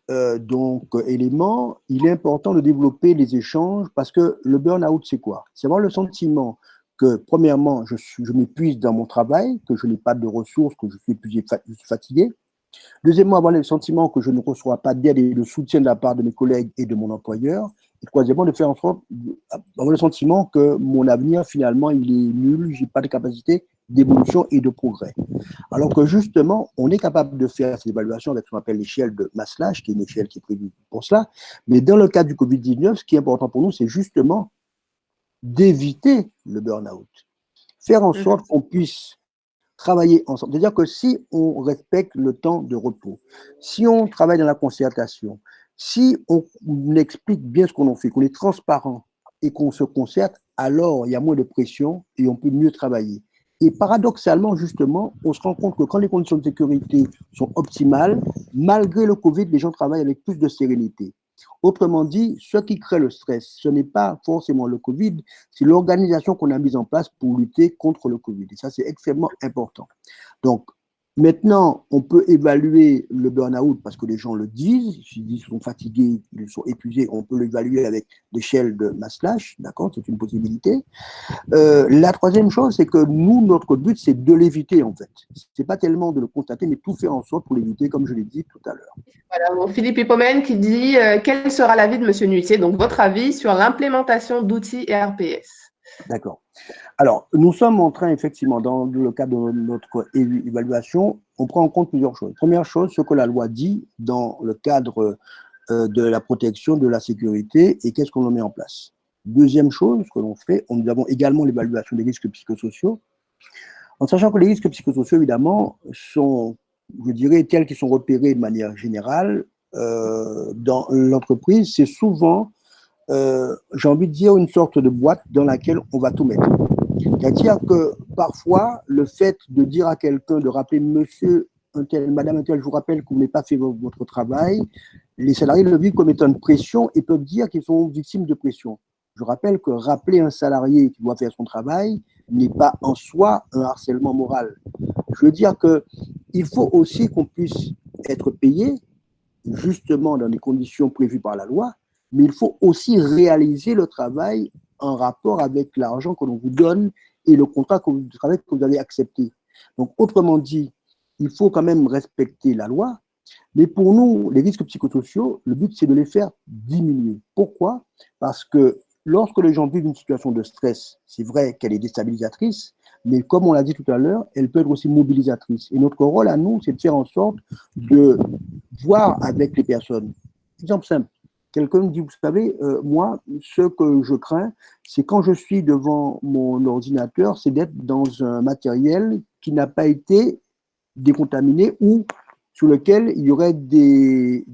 élément, il est important de développer les échanges parce que le burn-out, c'est quoi? C'est avoir le sentiment que, premièrement, je m'épuise dans mon travail, que je n'ai pas de ressources, que je suis fatigué. Deuxièmement, avoir le sentiment que je ne reçois pas d'aide et de soutien de la part de mes collègues et de mon employeur. Et troisièmement, de faire en sorte d'avoir le sentiment que mon avenir, finalement, il est nul, je n'ai pas de capacité d'évolution et de progrès. Alors que justement, on est capable de faire cette évaluation avec ce qu'on appelle l'échelle de Maslach, qui est une échelle qui est prévue pour cela. Mais dans le cas du Covid-19, ce qui est important pour nous, c'est justement d'éviter le burn-out. Faire en sorte qu'on puisse travailler ensemble. C'est-à-dire que si on respecte le temps de repos, si on travaille dans la concertation, si on explique bien ce qu'on en fait, qu'on est transparent et qu'on se concerte, alors il y a moins de pression et on peut mieux travailler. Et paradoxalement, justement, on se rend compte que quand les conditions de sécurité sont optimales, malgré le Covid, les gens travaillent avec plus de sérénité. Autrement dit, ce qui crée le stress, ce n'est pas forcément le Covid, c'est l'organisation qu'on a mise en place pour lutter contre le Covid. Et ça, c'est extrêmement important. Donc, maintenant, on peut évaluer le burn-out parce que les gens le disent. S'ils sont fatigués, ils sont épuisés, on peut l'évaluer avec l'échelle de Maslach, d'accord, c'est une possibilité. La troisième chose, c'est que nous, notre but, c'est de l'éviter, en fait. C'est pas tellement de le constater, mais tout faire en sorte pour l'éviter, comme je l'ai dit tout à l'heure. Voilà, bon, Philippe Hippomen qui dit quel sera l'avis de M. Nuitier, donc votre avis sur l'implémentation d'outils RPS. D'accord. Alors, nous sommes en train, effectivement, dans le cadre de notre évaluation, on prend en compte plusieurs choses. Première chose, ce que la loi dit dans le cadre de la protection, de la sécurité, et qu'est-ce qu'on met en place. Deuxième chose que l'on fait, nous avons également l'évaluation des risques psychosociaux, en sachant que les risques psychosociaux, évidemment, sont, je dirais, tels qu'ils sont repérés de manière générale dans l'entreprise, c'est souvent, j'ai envie de dire, une sorte de boîte dans laquelle on va tout mettre. C'est-à-dire que parfois, le fait de dire à quelqu'un, de rappeler monsieur un tel, madame un tel, je vous rappelle que vous n'avez pas fait votre travail, les salariés le vivent comme étant une pression et peuvent dire qu'ils sont victimes de pression. Je rappelle que rappeler un salarié qui doit faire son travail n'est pas en soi un harcèlement moral. Je veux dire qu'il faut aussi qu'on puisse être payé, justement dans les conditions prévues par la loi, mais il faut aussi réaliser le travail en rapport avec l'argent que l'on vous donne et le contrat de travail que vous avez accepté. Donc, autrement dit, il faut quand même respecter la loi, mais pour nous, les risques psychosociaux, le but, c'est de les faire diminuer. Pourquoi? Parce que lorsque les gens vivent une situation de stress, c'est vrai qu'elle est déstabilisatrice, mais comme on l'a dit tout à l'heure, elle peut être aussi mobilisatrice. Et notre rôle à nous, c'est de faire en sorte de voir avec les personnes. Exemple simple, quelqu'un me dit, vous savez, moi, ce que je crains, c'est quand je suis devant mon ordinateur, c'est d'être dans un matériel qui n'a pas été décontaminé ou sur lequel il y aurait des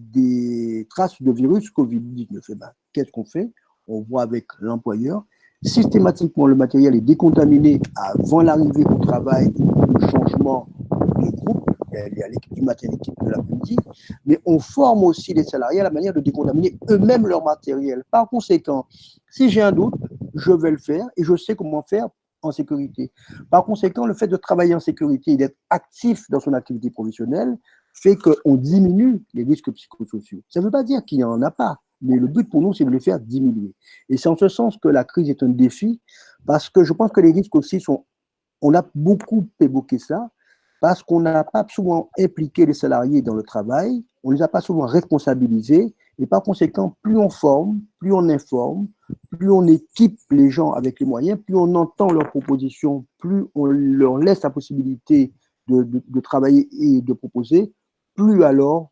traces de virus Covid-19. Eh ben, qu'est-ce qu'on fait? On voit avec l'employeur. Systématiquement, le matériel est décontaminé avant l'arrivée au travail ou le changement de groupe. Il y a l'équipe du matin et l'équipe de l'après-midi. Mais on forme aussi les salariés à la manière de décontaminer eux-mêmes leur matériel. Par conséquent, si j'ai un doute, je vais le faire et je sais comment faire en sécurité. Par conséquent, le fait de travailler en sécurité et d'être actif dans son activité professionnelle fait qu'on diminue les risques psychosociaux. Ça ne veut pas dire qu'il n'y en a pas, mais le but pour nous, c'est de les faire diminuer. Et c'est en ce sens que la crise est un défi, parce que je pense que les risques aussi sont, on a beaucoup évoqué ça, parce qu'on n'a pas souvent impliqué les salariés dans le travail, on ne les a pas souvent responsabilisés, et par conséquent, plus on forme, plus on informe, plus on équipe les gens avec les moyens, plus on entend leurs propositions, plus on leur laisse la possibilité de travailler et de proposer, plus alors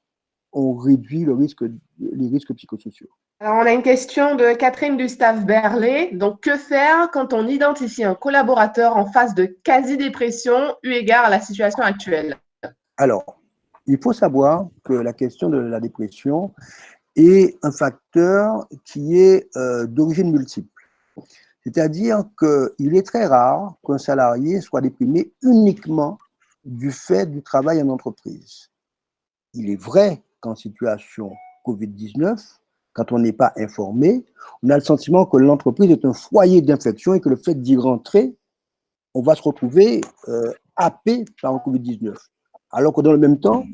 on réduit les risques psychosociaux. Alors, on a une question de Catherine Gustave Berlet. Donc, que faire quand on identifie un collaborateur en phase de quasi-dépression eu égard à la situation actuelle? Alors, il faut savoir que la question de la dépression est un facteur qui est d'origine multiple. C'est-à-dire qu'il est très rare qu'un salarié soit déprimé uniquement du fait du travail en entreprise. Il est vrai qu'en situation Covid-19, quand on n'est pas informé, on a le sentiment que l'entreprise est un foyer d'infection et que le fait d'y rentrer, on va se retrouver happé par un Covid-19. Alors que dans le même temps,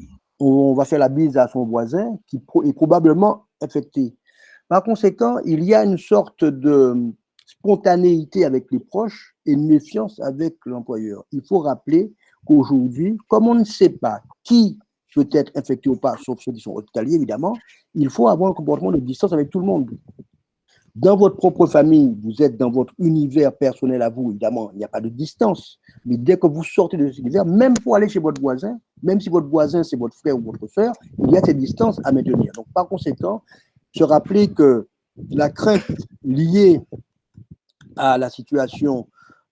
on va faire la bise à son voisin qui est probablement infecté. Par conséquent, il y a une sorte de spontanéité avec les proches et une méfiance avec l'employeur. Il faut rappeler qu'aujourd'hui, comme on ne sait pas qui peut être infecté ou pas, sauf ceux qui sont hospitaliers évidemment, il faut avoir un comportement de distance avec tout le monde. Dans votre propre famille, vous êtes dans votre univers personnel à vous, évidemment, il n'y a pas de distance. Mais dès que vous sortez de cet univers, même pour aller chez votre voisin, même si votre voisin c'est votre frère ou votre soeur, il y a cette distance à maintenir. Donc, par conséquent, se rappeler que la crainte liée à la situation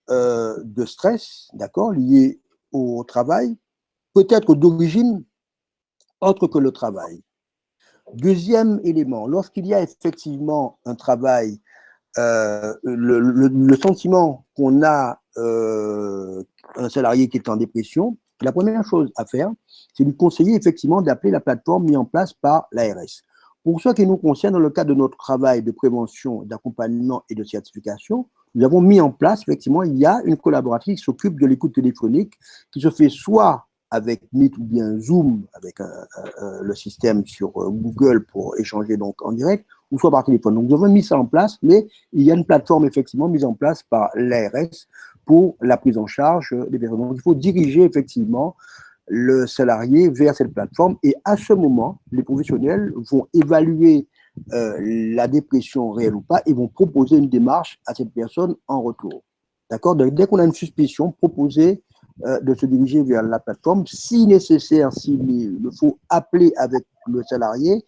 de stress, d'accord, liée au travail, peut être d'origine autre que le travail. Deuxième élément, lorsqu'il y a effectivement un travail, le sentiment qu'on a un salarié qui est en dépression, la première chose à faire, c'est lui conseiller effectivement d'appeler la plateforme mise en place par l'ARS. Pour ce qui nous concerne, dans le cadre de notre travail de prévention, d'accompagnement et de certification, nous avons mis en place, effectivement, il y a une collaboratrice qui s'occupe de l'écoute téléphonique, qui se fait soit avec Meet ou bien Zoom, avec le système sur Google pour échanger donc en direct, ou soit par téléphone. Donc, nous avons mis ça en place, mais il y a une plateforme effectivement mise en place par l'ARS pour la prise en charge des personnes. Donc, il faut diriger effectivement le salarié vers cette plateforme et à ce moment, les professionnels vont évaluer la dépression réelle ou pas et vont proposer une démarche à cette personne en retour. D'accord? Donc, dès qu'on a une suspicion, proposer de se diriger vers la plateforme. Si nécessaire, s'il faut appeler avec le salarié.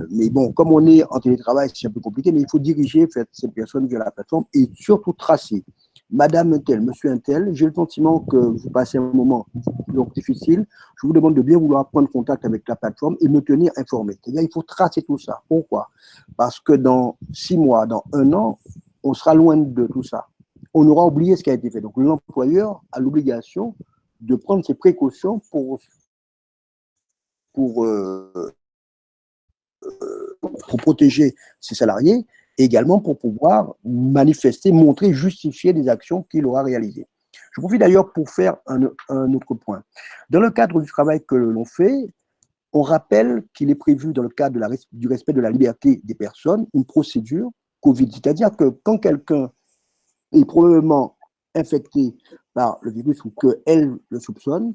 Mais bon, comme on est en télétravail, c'est un peu compliqué, mais il faut diriger cette personne vers la plateforme et surtout tracer. Madame Untel, Monsieur Untel, j'ai le sentiment que vous passez un moment donc difficile. Je vous demande de bien vouloir prendre contact avec la plateforme et me tenir informé. C'est-à-dire, il faut tracer tout ça. Pourquoi? Parce que dans 6 mois, dans 1 an, on sera loin de tout ça. On aura oublié ce qui a été fait. Donc, l'employeur a l'obligation de prendre ses précautions pour protéger ses salariés et également pour pouvoir manifester, montrer, justifier des actions qu'il aura réalisées. Je profite d'ailleurs pour faire un autre point. Dans le cadre du travail que l'on fait, on rappelle qu'il est prévu dans le cadre du respect de la liberté des personnes une procédure Covid. C'est-à-dire que quand quelqu'un est probablement infecté par le virus ou qu'elle le soupçonne,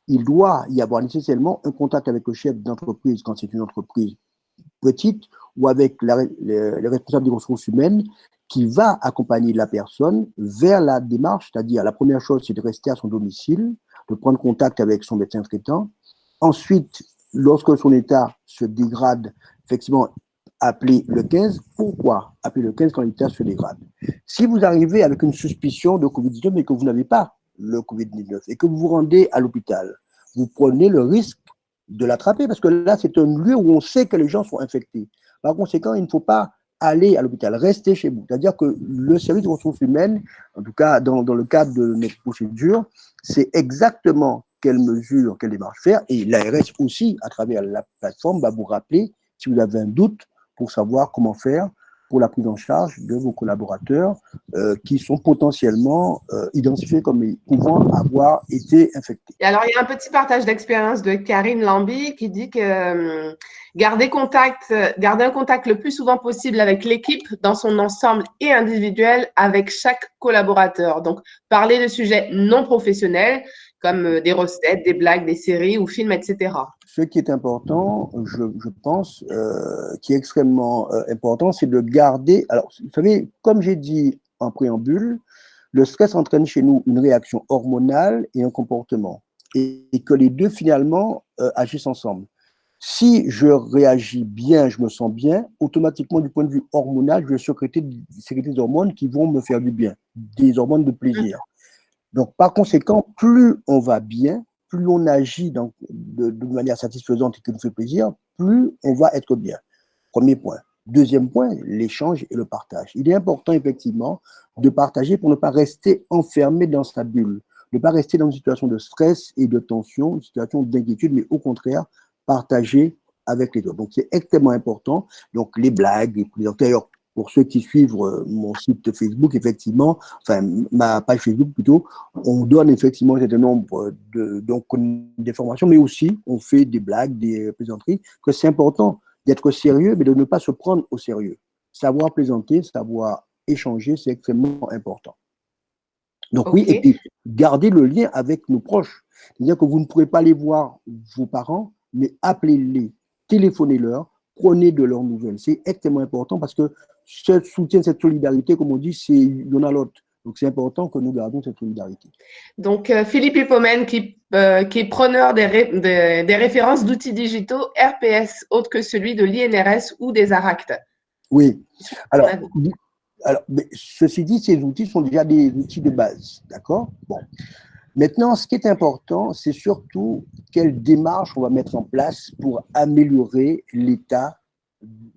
il doit y avoir nécessairement un contact avec le chef d'entreprise quand c'est une entreprise petite ou avec les responsables des ressources humaines qui va accompagner la personne vers la démarche, c'est-à-dire la première chose, c'est de rester à son domicile, de prendre contact avec son médecin traitant. Ensuite, lorsque son état se dégrade, effectivement, appeler le 15. Pourquoi appeler le 15 quand l'état se dégrade? Si vous arrivez avec une suspicion de Covid-19 mais que vous n'avez pas le Covid-19 et que vous vous rendez à l'hôpital, vous prenez le risque de l'attraper parce que là, c'est un lieu où on sait que les gens sont infectés. Par conséquent, il ne faut pas aller à l'hôpital, rester chez vous. C'est-à-dire que le service de ressources humaines, en tout cas dans le cadre de notre procédure, c'est exactement quelles mesures, quelle démarche faire. Et l'ARS aussi, à travers la plateforme, va vous rappeler si vous avez un doute pour savoir comment faire pour la prise en charge de vos collaborateurs qui sont potentiellement identifiés comme pouvant avoir été infectés. Et alors, il y a un petit partage d'expérience de Karine Lamby qui dit que garder un contact le plus souvent possible avec l'équipe dans son ensemble et individuel avec chaque collaborateur. Donc, parler de sujets non professionnels comme des recettes, des blagues, des séries ou films, etc. Ce qui est important, je pense, qui est extrêmement important, c'est de garder. Alors, vous savez, comme j'ai dit en préambule, le stress entraîne chez nous une réaction hormonale et un comportement, et que les deux finalement agissent ensemble. Si je réagis bien, je me sens bien, automatiquement du point de vue hormonal, je vais sécréter des hormones qui vont me faire du bien, des hormones de plaisir. Donc, par conséquent, plus on va bien, plus on agit de manière satisfaisante et qui nous fait plaisir, plus on va être bien. Premier point. Deuxième point, l'échange et le partage. Il est important, effectivement, de partager pour ne pas rester enfermé dans sa bulle, ne pas rester dans une situation de stress et de tension, une situation d'inquiétude, mais au contraire, partager avec les autres. Donc, c'est extrêmement important. Donc, les blagues, d'ailleurs, pour ceux qui suivent mon site Facebook, effectivement, enfin, ma page Facebook plutôt, on donne effectivement un certain nombre d'informations, mais aussi on fait des blagues, des plaisanteries, que c'est important d'être sérieux, mais de ne pas se prendre au sérieux. Savoir plaisanter, savoir échanger, c'est extrêmement important. Donc oui, et puis garder le lien avec nos proches. C'est-à-dire que vous ne pourrez pas aller voir vos parents, mais appelez-les, téléphonez-leur, prenez de leurs nouvelles. C'est extrêmement important parce que ce soutien, cette solidarité, comme on dit, c'est l'un à l'autre. Donc c'est important que nous gardions cette solidarité. Donc Philippe Hippomen qui est preneur des références d'outils digitaux RPS autres que celui de l'INRS ou des ARACT. Oui. Alors, mais ceci dit, ces outils sont déjà des outils de base, d'accord? Bon. Maintenant, ce qui est important, c'est surtout quelle démarche on va mettre en place pour améliorer l'état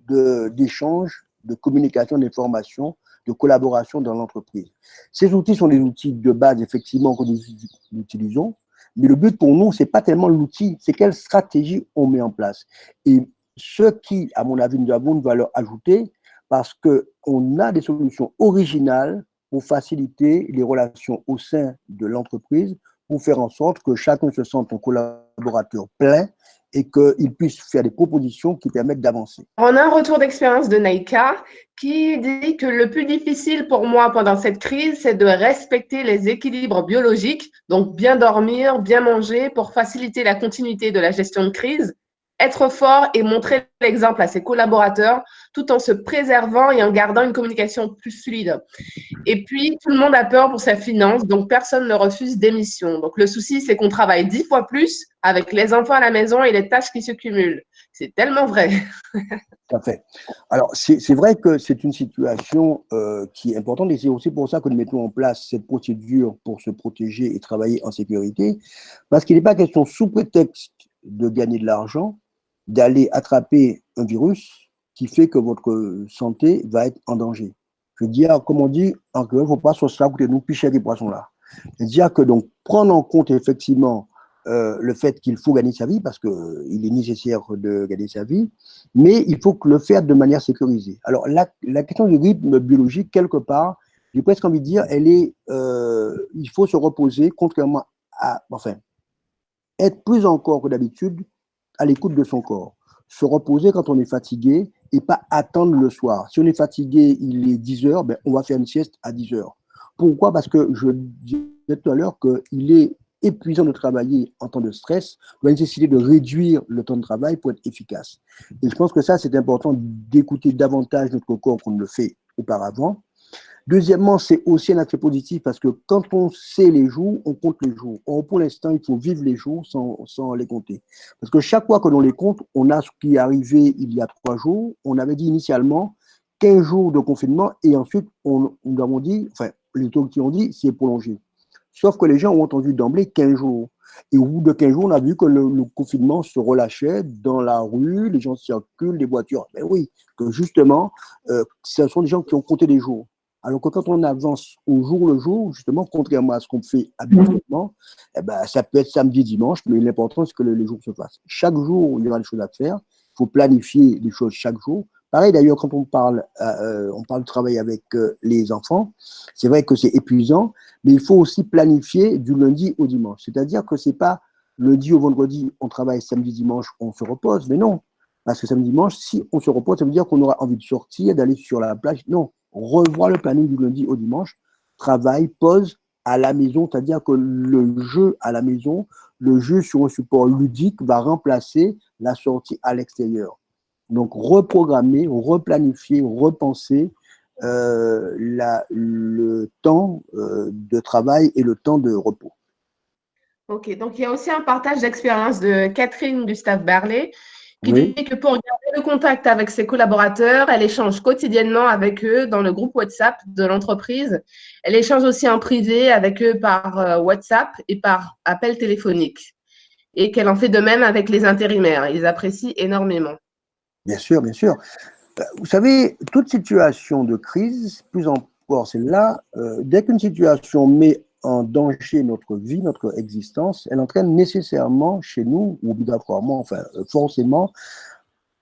d'échange, de communication, d'information, de collaboration dans l'entreprise. Ces outils sont des outils de base, effectivement, que nous utilisons, mais le but pour nous, ce n'est pas tellement l'outil, c'est quelle stratégie on met en place. Et ce qui, à mon avis, nous avons une valeur ajoutée, parce qu'on a des solutions originales pour faciliter les relations au sein de l'entreprise, pour faire en sorte que chacun se sente un collaborateur plein et qu'il puisse faire des propositions qui permettent d'avancer. On a un retour d'expérience de Naïka qui dit que le plus difficile pour moi pendant cette crise, c'est de respecter les équilibres biologiques, donc bien dormir, bien manger pour faciliter la continuité de la gestion de crise, être fort et montrer l'exemple à ses collaborateurs tout en se préservant et en gardant une communication plus fluide. Et puis, tout le monde a peur pour sa finance, donc personne ne refuse démission. Donc, le souci, c'est qu'on travaille 10 fois plus avec les enfants à la maison et les tâches qui se cumulent. C'est tellement vrai. Tout à fait. Alors, c'est vrai que c'est une situation qui est importante et c'est aussi pour ça que nous mettons en place cette procédure pour se protéger et travailler en sécurité, parce qu'il n'est pas question, sous prétexte de gagner de l'argent, d'aller attraper un virus qui fait que votre santé va être en danger. Je veux dire, comme on dit, en créole, il ne faut pas sur cela coûter nous picher des poissons là. C'est-à-dire que donc, prendre en compte effectivement le fait qu'il faut gagner sa vie, parce qu'il est nécessaire de gagner sa vie, mais il faut le faire de manière sécurisée. Alors, la question du rythme biologique, quelque part, j'ai presque envie de dire, il faut se reposer, contrairement à, enfin, être plus encore que d'habitude à l'écoute de son corps. Se reposer quand on est fatigué et pas attendre le soir. Si on est fatigué, il est 10 heures, ben, on va faire une sieste à 10 heures. Pourquoi? Parce que je disais tout à l'heure qu'il est épuisant de travailler en temps de stress, on va nécessiter de réduire le temps de travail pour être efficace. Et je pense que ça, c'est important d'écouter davantage notre corps qu'on ne le fait auparavant. Deuxièmement, c'est aussi un aspect positif parce que quand on sait les jours, on compte les jours. Or, pour l'instant, il faut vivre les jours sans les compter. Parce que chaque fois que l'on les compte, on a ce qui est arrivé il y a 3 jours. On avait dit initialement 15 jours de confinement et ensuite, nous avons dit, enfin, les autorités ont dit, c'est prolongé. Sauf que les gens ont entendu d'emblée 15 jours. Et au bout de 15 jours, on a vu que le confinement se relâchait dans la rue, les gens circulent, les voitures. Mais oui, que justement, ce sont des gens qui ont compté les jours. Alors que quand on avance au jour le jour, justement, contrairement à ce qu'on fait habituellement, eh ben, ça peut être samedi, dimanche, mais l'important, c'est que les jours se fassent. Chaque jour, il y aura des choses à faire. Il faut planifier les choses chaque jour. Pareil, d'ailleurs, quand on parle de travail avec les enfants, c'est vrai que c'est épuisant, mais il faut aussi planifier du lundi au dimanche. C'est-à-dire que c'est pas lundi au vendredi, on travaille samedi, dimanche, on se repose, mais non. Parce que samedi, dimanche, si on se repose, ça veut dire qu'on aura envie de sortir, d'aller sur la plage. Non. Revoir le planning du lundi au dimanche, travail, pause à la maison, c'est-à-dire que le jeu à la maison, le jeu sur un support ludique va remplacer la sortie à l'extérieur. Donc, reprogrammer, replanifier, repenser le temps de travail et le temps de repos. Ok, donc il y a aussi un partage d'expérience de Catherine Gustave-Barlet qui Oui. dit que pour garder le contact avec ses collaborateurs, elle échange quotidiennement avec eux dans le groupe WhatsApp de l'entreprise. Elle échange aussi en privé avec eux par WhatsApp et par appel téléphonique. Et qu'elle en fait de même avec les intérimaires. Ils apprécient énormément. Bien sûr, bien sûr. Vous savez, toute situation de crise, plus encore celle-là, dès qu'une situation met en danger notre vie, notre existence, elle entraîne nécessairement chez nous, ou obligatoirement, enfin forcément,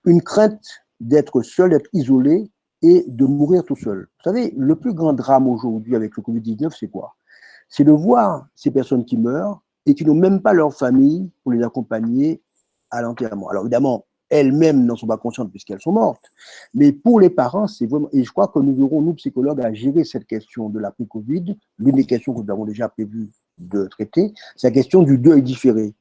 une crainte d'être seul, d'être isolé et de mourir tout seul. Vous savez, le plus grand drame aujourd'hui avec le Covid-19, c'est quoi? C'est de voir ces personnes qui meurent et qui n'ont même pas leur famille pour les accompagner à l'enterrement. Alors évidemment, elles-mêmes n'en sont pas conscientes puisqu'elles sont mortes. Mais pour les parents, c'est vraiment, et je crois que nous aurons, nous, psychologues, à gérer cette question de l'après-Covid. L'une des questions que nous avons déjà prévu de traiter, c'est la question du deuil différé.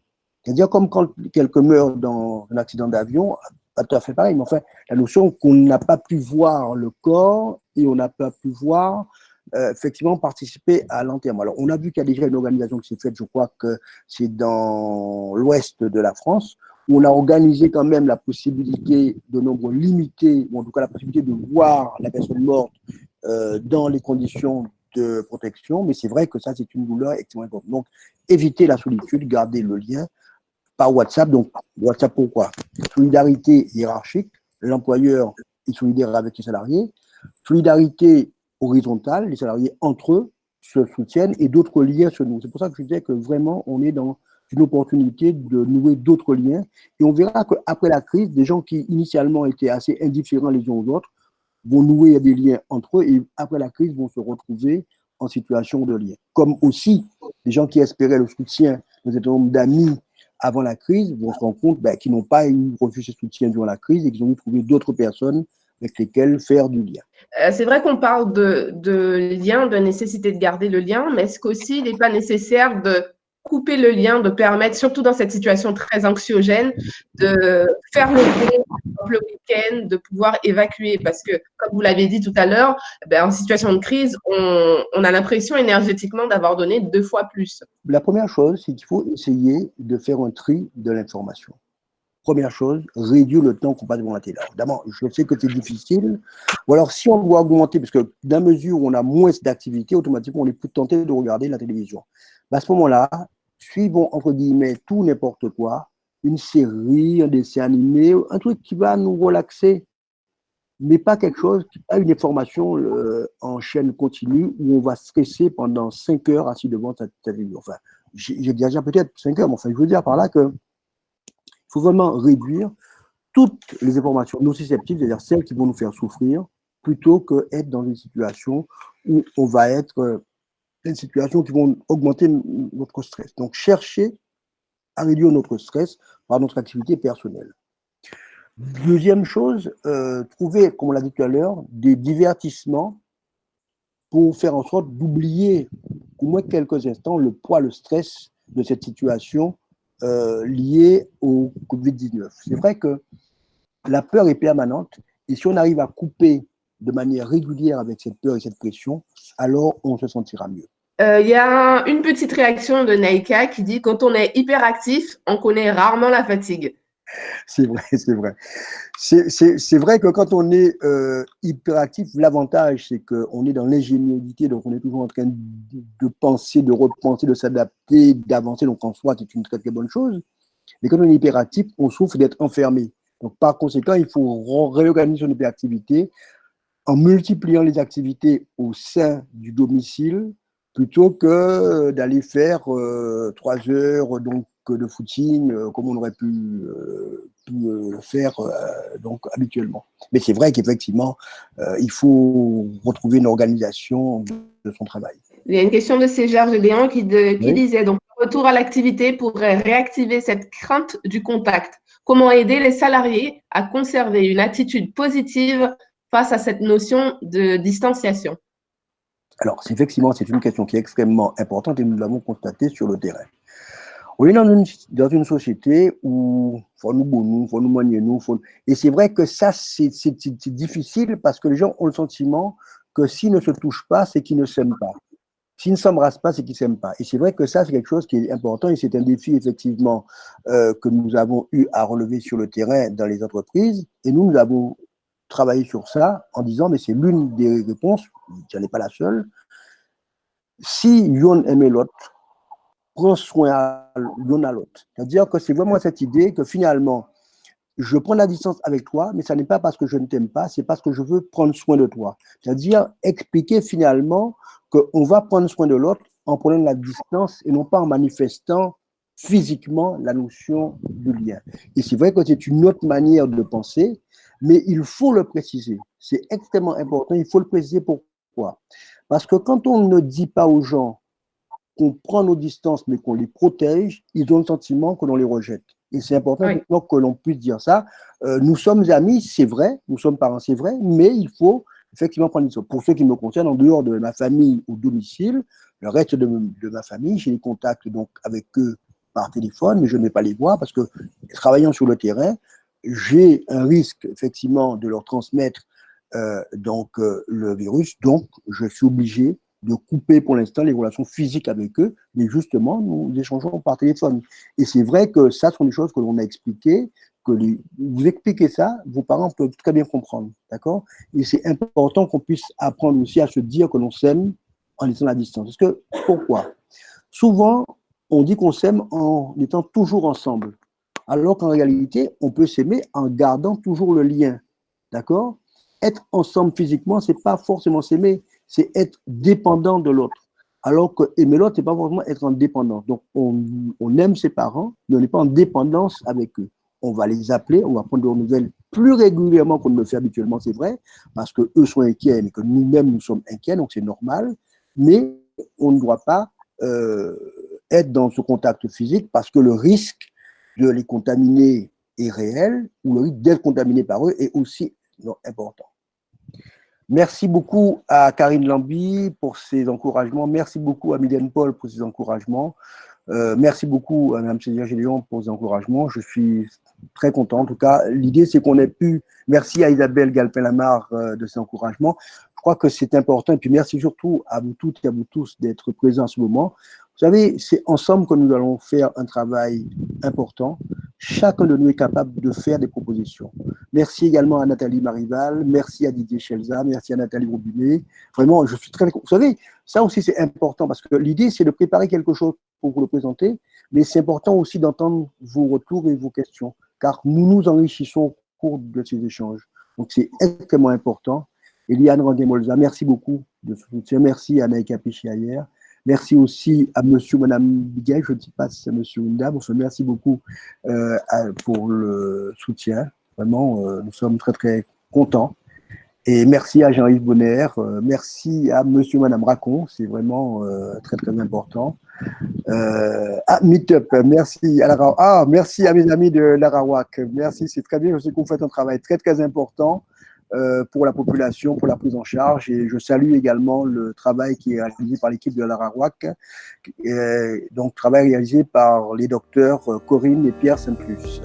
C'est-à-dire comme quand quelqu'un meurt dans un accident d'avion, pas tout à fait pareil, mais enfin, la notion qu'on n'a pas pu voir le corps et on n'a pas pu voir effectivement participer à l'enterrement. Alors, on a vu qu'il y a déjà une organisation qui s'est faite, je crois que c'est dans l'ouest de la France, où on a organisé quand même la possibilité de nombre limité, ou en tout cas la possibilité de voir la personne morte dans les conditions de protection, mais c'est vrai que ça, c'est une douleur extrêmement importante. Donc, éviter la solitude, garder le lien par WhatsApp. Donc, WhatsApp, pourquoi? Solidarité hiérarchique, l'employeur est solidaire avec les salariés, solidarité horizontale, les salariés entre eux se soutiennent et d'autres liens se nouent. C'est pour ça que je disais que vraiment, on est dans une opportunité de nouer d'autres liens. Et on verra qu'après la crise, des gens qui initialement étaient assez indifférents les uns aux autres vont nouer des liens entre eux et après la crise vont se retrouver en situation de lien. Comme aussi, les gens qui espéraient le soutien d'un certain nombre d'amis avant la crise vont se rendre compte qu'ils n'ont pas eu reçu ce soutien durant la crise et qu'ils ont dû trouver d'autres personnes avec lesquelles faire du lien. C'est vrai qu'on parle de lien, de nécessité de garder le lien, mais est-ce qu'aussi il n'est pas nécessaire de couper le lien, de permettre, surtout dans cette situation très anxiogène, de faire le pont le week-end, de pouvoir évacuer? Parce que, comme vous l'avez dit tout à l'heure, en situation de crise, on a l'impression énergétiquement d'avoir donné 2 fois plus. La première chose, c'est qu'il faut essayer de faire un tri de l'information. Première chose, réduire le temps qu'on passe devant la télé. Évidemment, je sais que c'est difficile. Ou alors, si on doit augmenter, parce que dans la mesure où on a moins d'activité, automatiquement, on est plus tenté de regarder la télévision. À ce moment-là, suivons, entre guillemets, tout n'importe quoi, une série, un dessin animé, un truc qui va nous relaxer, mais pas quelque chose, pas une information en chaîne continue où on va stresser pendant 5 heures assis devant sa télévision. Enfin, j'exagère peut-être 5 heures, mais enfin, je veux dire par là que il faut vraiment réduire toutes les informations nociceptives, c'est-à-dire celles qui vont nous faire souffrir, plutôt qu'être dans une situation où on va être dans une situation qui vont augmenter notre stress. Donc, chercher à réduire notre stress par notre activité personnelle. Deuxième chose, trouver, comme on l'a dit tout à l'heure, des divertissements pour faire en sorte d'oublier au moins quelques instants le poids, le stress de cette situation liée au Covid-19. C'est vrai que la peur est permanente et si on arrive à couper de manière régulière avec cette peur et cette pression, alors on se sentira mieux. Il y a une petite réaction de Naïka qui dit: quand on est hyperactif, on connaît rarement la fatigue. C'est vrai, c'est vrai. C'est vrai que quand on est hyperactif, l'avantage, c'est qu'on est dans l'ingéniosité, donc on est toujours en train de penser, de repenser, de s'adapter, d'avancer, donc en soi, c'est une très très bonne chose. Mais quand on est hyperactif, on souffre d'être enfermé. Donc par conséquent, il faut réorganiser son hyperactivité en multipliant les activités au sein du domicile plutôt que d'aller faire 3 heures donc, de footing comme on aurait pu le faire donc, habituellement. Mais c'est vrai qu'effectivement, il faut retrouver une organisation de son travail. Il y a une question de Cégère Gédéon qui Oui. disait: donc, le retour à l'activité pourrait réactiver cette crainte du contact. Comment aider les salariés à conserver une attitude positive face à cette notion de distanciation? Alors, effectivement, c'est une question qui est extrêmement importante et nous l'avons constaté sur le terrain. On est dans une société où il faut nous bonner, il faut nous manier, et c'est vrai que ça, c'est difficile parce que les gens ont le sentiment que s'ils ne se touchent pas, c'est qu'ils ne s'aiment pas. S'ils ne s'embrassent pas, c'est qu'ils ne s'aiment pas. Et c'est vrai que ça, c'est quelque chose qui est important et c'est un défi, effectivement, que nous avons eu à relever sur le terrain dans les entreprises. Et nous avons travaillé sur ça en disant, mais c'est l'une des réponses, ce n'est pas la seule. Si l'un aime l'autre, prend soin l'un à l'autre. C'est-à-dire que c'est vraiment cette idée que finalement, je prends la distance avec toi, mais ça n'est pas parce que je ne t'aime pas, c'est parce que je veux prendre soin de toi. C'est-à-dire expliquer finalement qu'on va prendre soin de l'autre en prenant la distance et non pas en manifestant physiquement la notion du lien. Et c'est vrai que c'est une autre manière de penser, mais il faut le préciser. C'est extrêmement important, il faut le préciser. Pourquoi? Parce que quand on ne dit pas aux gens qu'on prend nos distances, mais qu'on les protège, ils ont le sentiment que l'on les rejette. Et c'est important que l'on puisse dire ça. Nous sommes amis, c'est vrai, nous sommes parents, c'est vrai, mais il faut effectivement prendre des distances. Pour ceux qui me concernent, en dehors de ma famille au domicile, le reste de ma famille, j'ai des contacts donc, avec eux par téléphone, mais je ne vais pas les voir parce que travaillant sur le terrain, j'ai un risque effectivement de leur transmettre le virus, donc je suis obligé de couper pour l'instant les relations physiques avec eux, mais justement, nous échangeons par téléphone. Et c'est vrai que ça sont des choses que l'on a expliquées, vous expliquez ça, vos parents peuvent très bien comprendre, d'accord? Et c'est important qu'on puisse apprendre aussi à se dire que l'on s'aime en laissant la distance. Parce que, pourquoi? Souvent, on dit qu'on s'aime en étant toujours ensemble, alors qu'en réalité, on peut s'aimer en gardant toujours le lien, d'accord? Être ensemble physiquement, c'est pas forcément s'aimer, c'est être dépendant de l'autre. Alors que aimer l'autre, c'est pas vraiment être en dépendance. Donc, on aime ses parents, mais on n'est pas en dépendance avec eux. On va les appeler, on va prendre de leurs nouvelles plus régulièrement qu'on ne le fait habituellement, c'est vrai, parce qu'eux sont inquiets, mais que nous-mêmes, nous sommes inquiets, donc c'est normal. Mais on ne doit pas être dans ce contact physique parce que le risque de les contaminer est réel, ou le risque d'être contaminé par eux est aussi important. Merci beaucoup à Karine Lamby pour ses encouragements. Merci beaucoup à Mylène Paul pour ses encouragements. Merci beaucoup à Mme Célia Gélion pour ses encouragements. Je suis très content. En tout cas, l'idée, c'est qu'on ait pu. Merci à Isabelle Galpin-Lamar de ses encouragements. Je crois que c'est important. Et puis, merci surtout à vous toutes et à vous tous d'être présents en ce moment. Vous savez, c'est ensemble que nous allons faire un travail important. Chacun de nous est capable de faire des propositions. Merci également à Nathalie Marival, merci à Didier Chelza, merci à Nathalie Robinet. Vraiment, je suis très... Vous savez, ça aussi c'est important parce que l'idée c'est de préparer quelque chose pour vous le présenter, mais c'est important aussi d'entendre vos retours et vos questions, car nous nous enrichissons au cours de ces échanges. Donc c'est extrêmement important. Eliane Randé-Molza, merci beaucoup de ce soutien. Merci à Naïka Pichiayer. Merci aussi à monsieur, madame Biguet, je ne sais pas si c'est monsieur ou une dame. Merci beaucoup pour le soutien. Vraiment, nous sommes très, très contents. Et merci à Jean-Yves Bonner. Merci à monsieur, madame Racon. C'est vraiment très, très important. Meetup, merci à merci à mes amis de l'Arawak. Merci, c'est très bien. Je sais que vous faites un travail très, très important pour la population, pour la prise en charge. Et je salue également le travail qui est réalisé par l'équipe de l'Arawak. Donc, travail réalisé par les docteurs Corinne et Pierre Saint-Plus.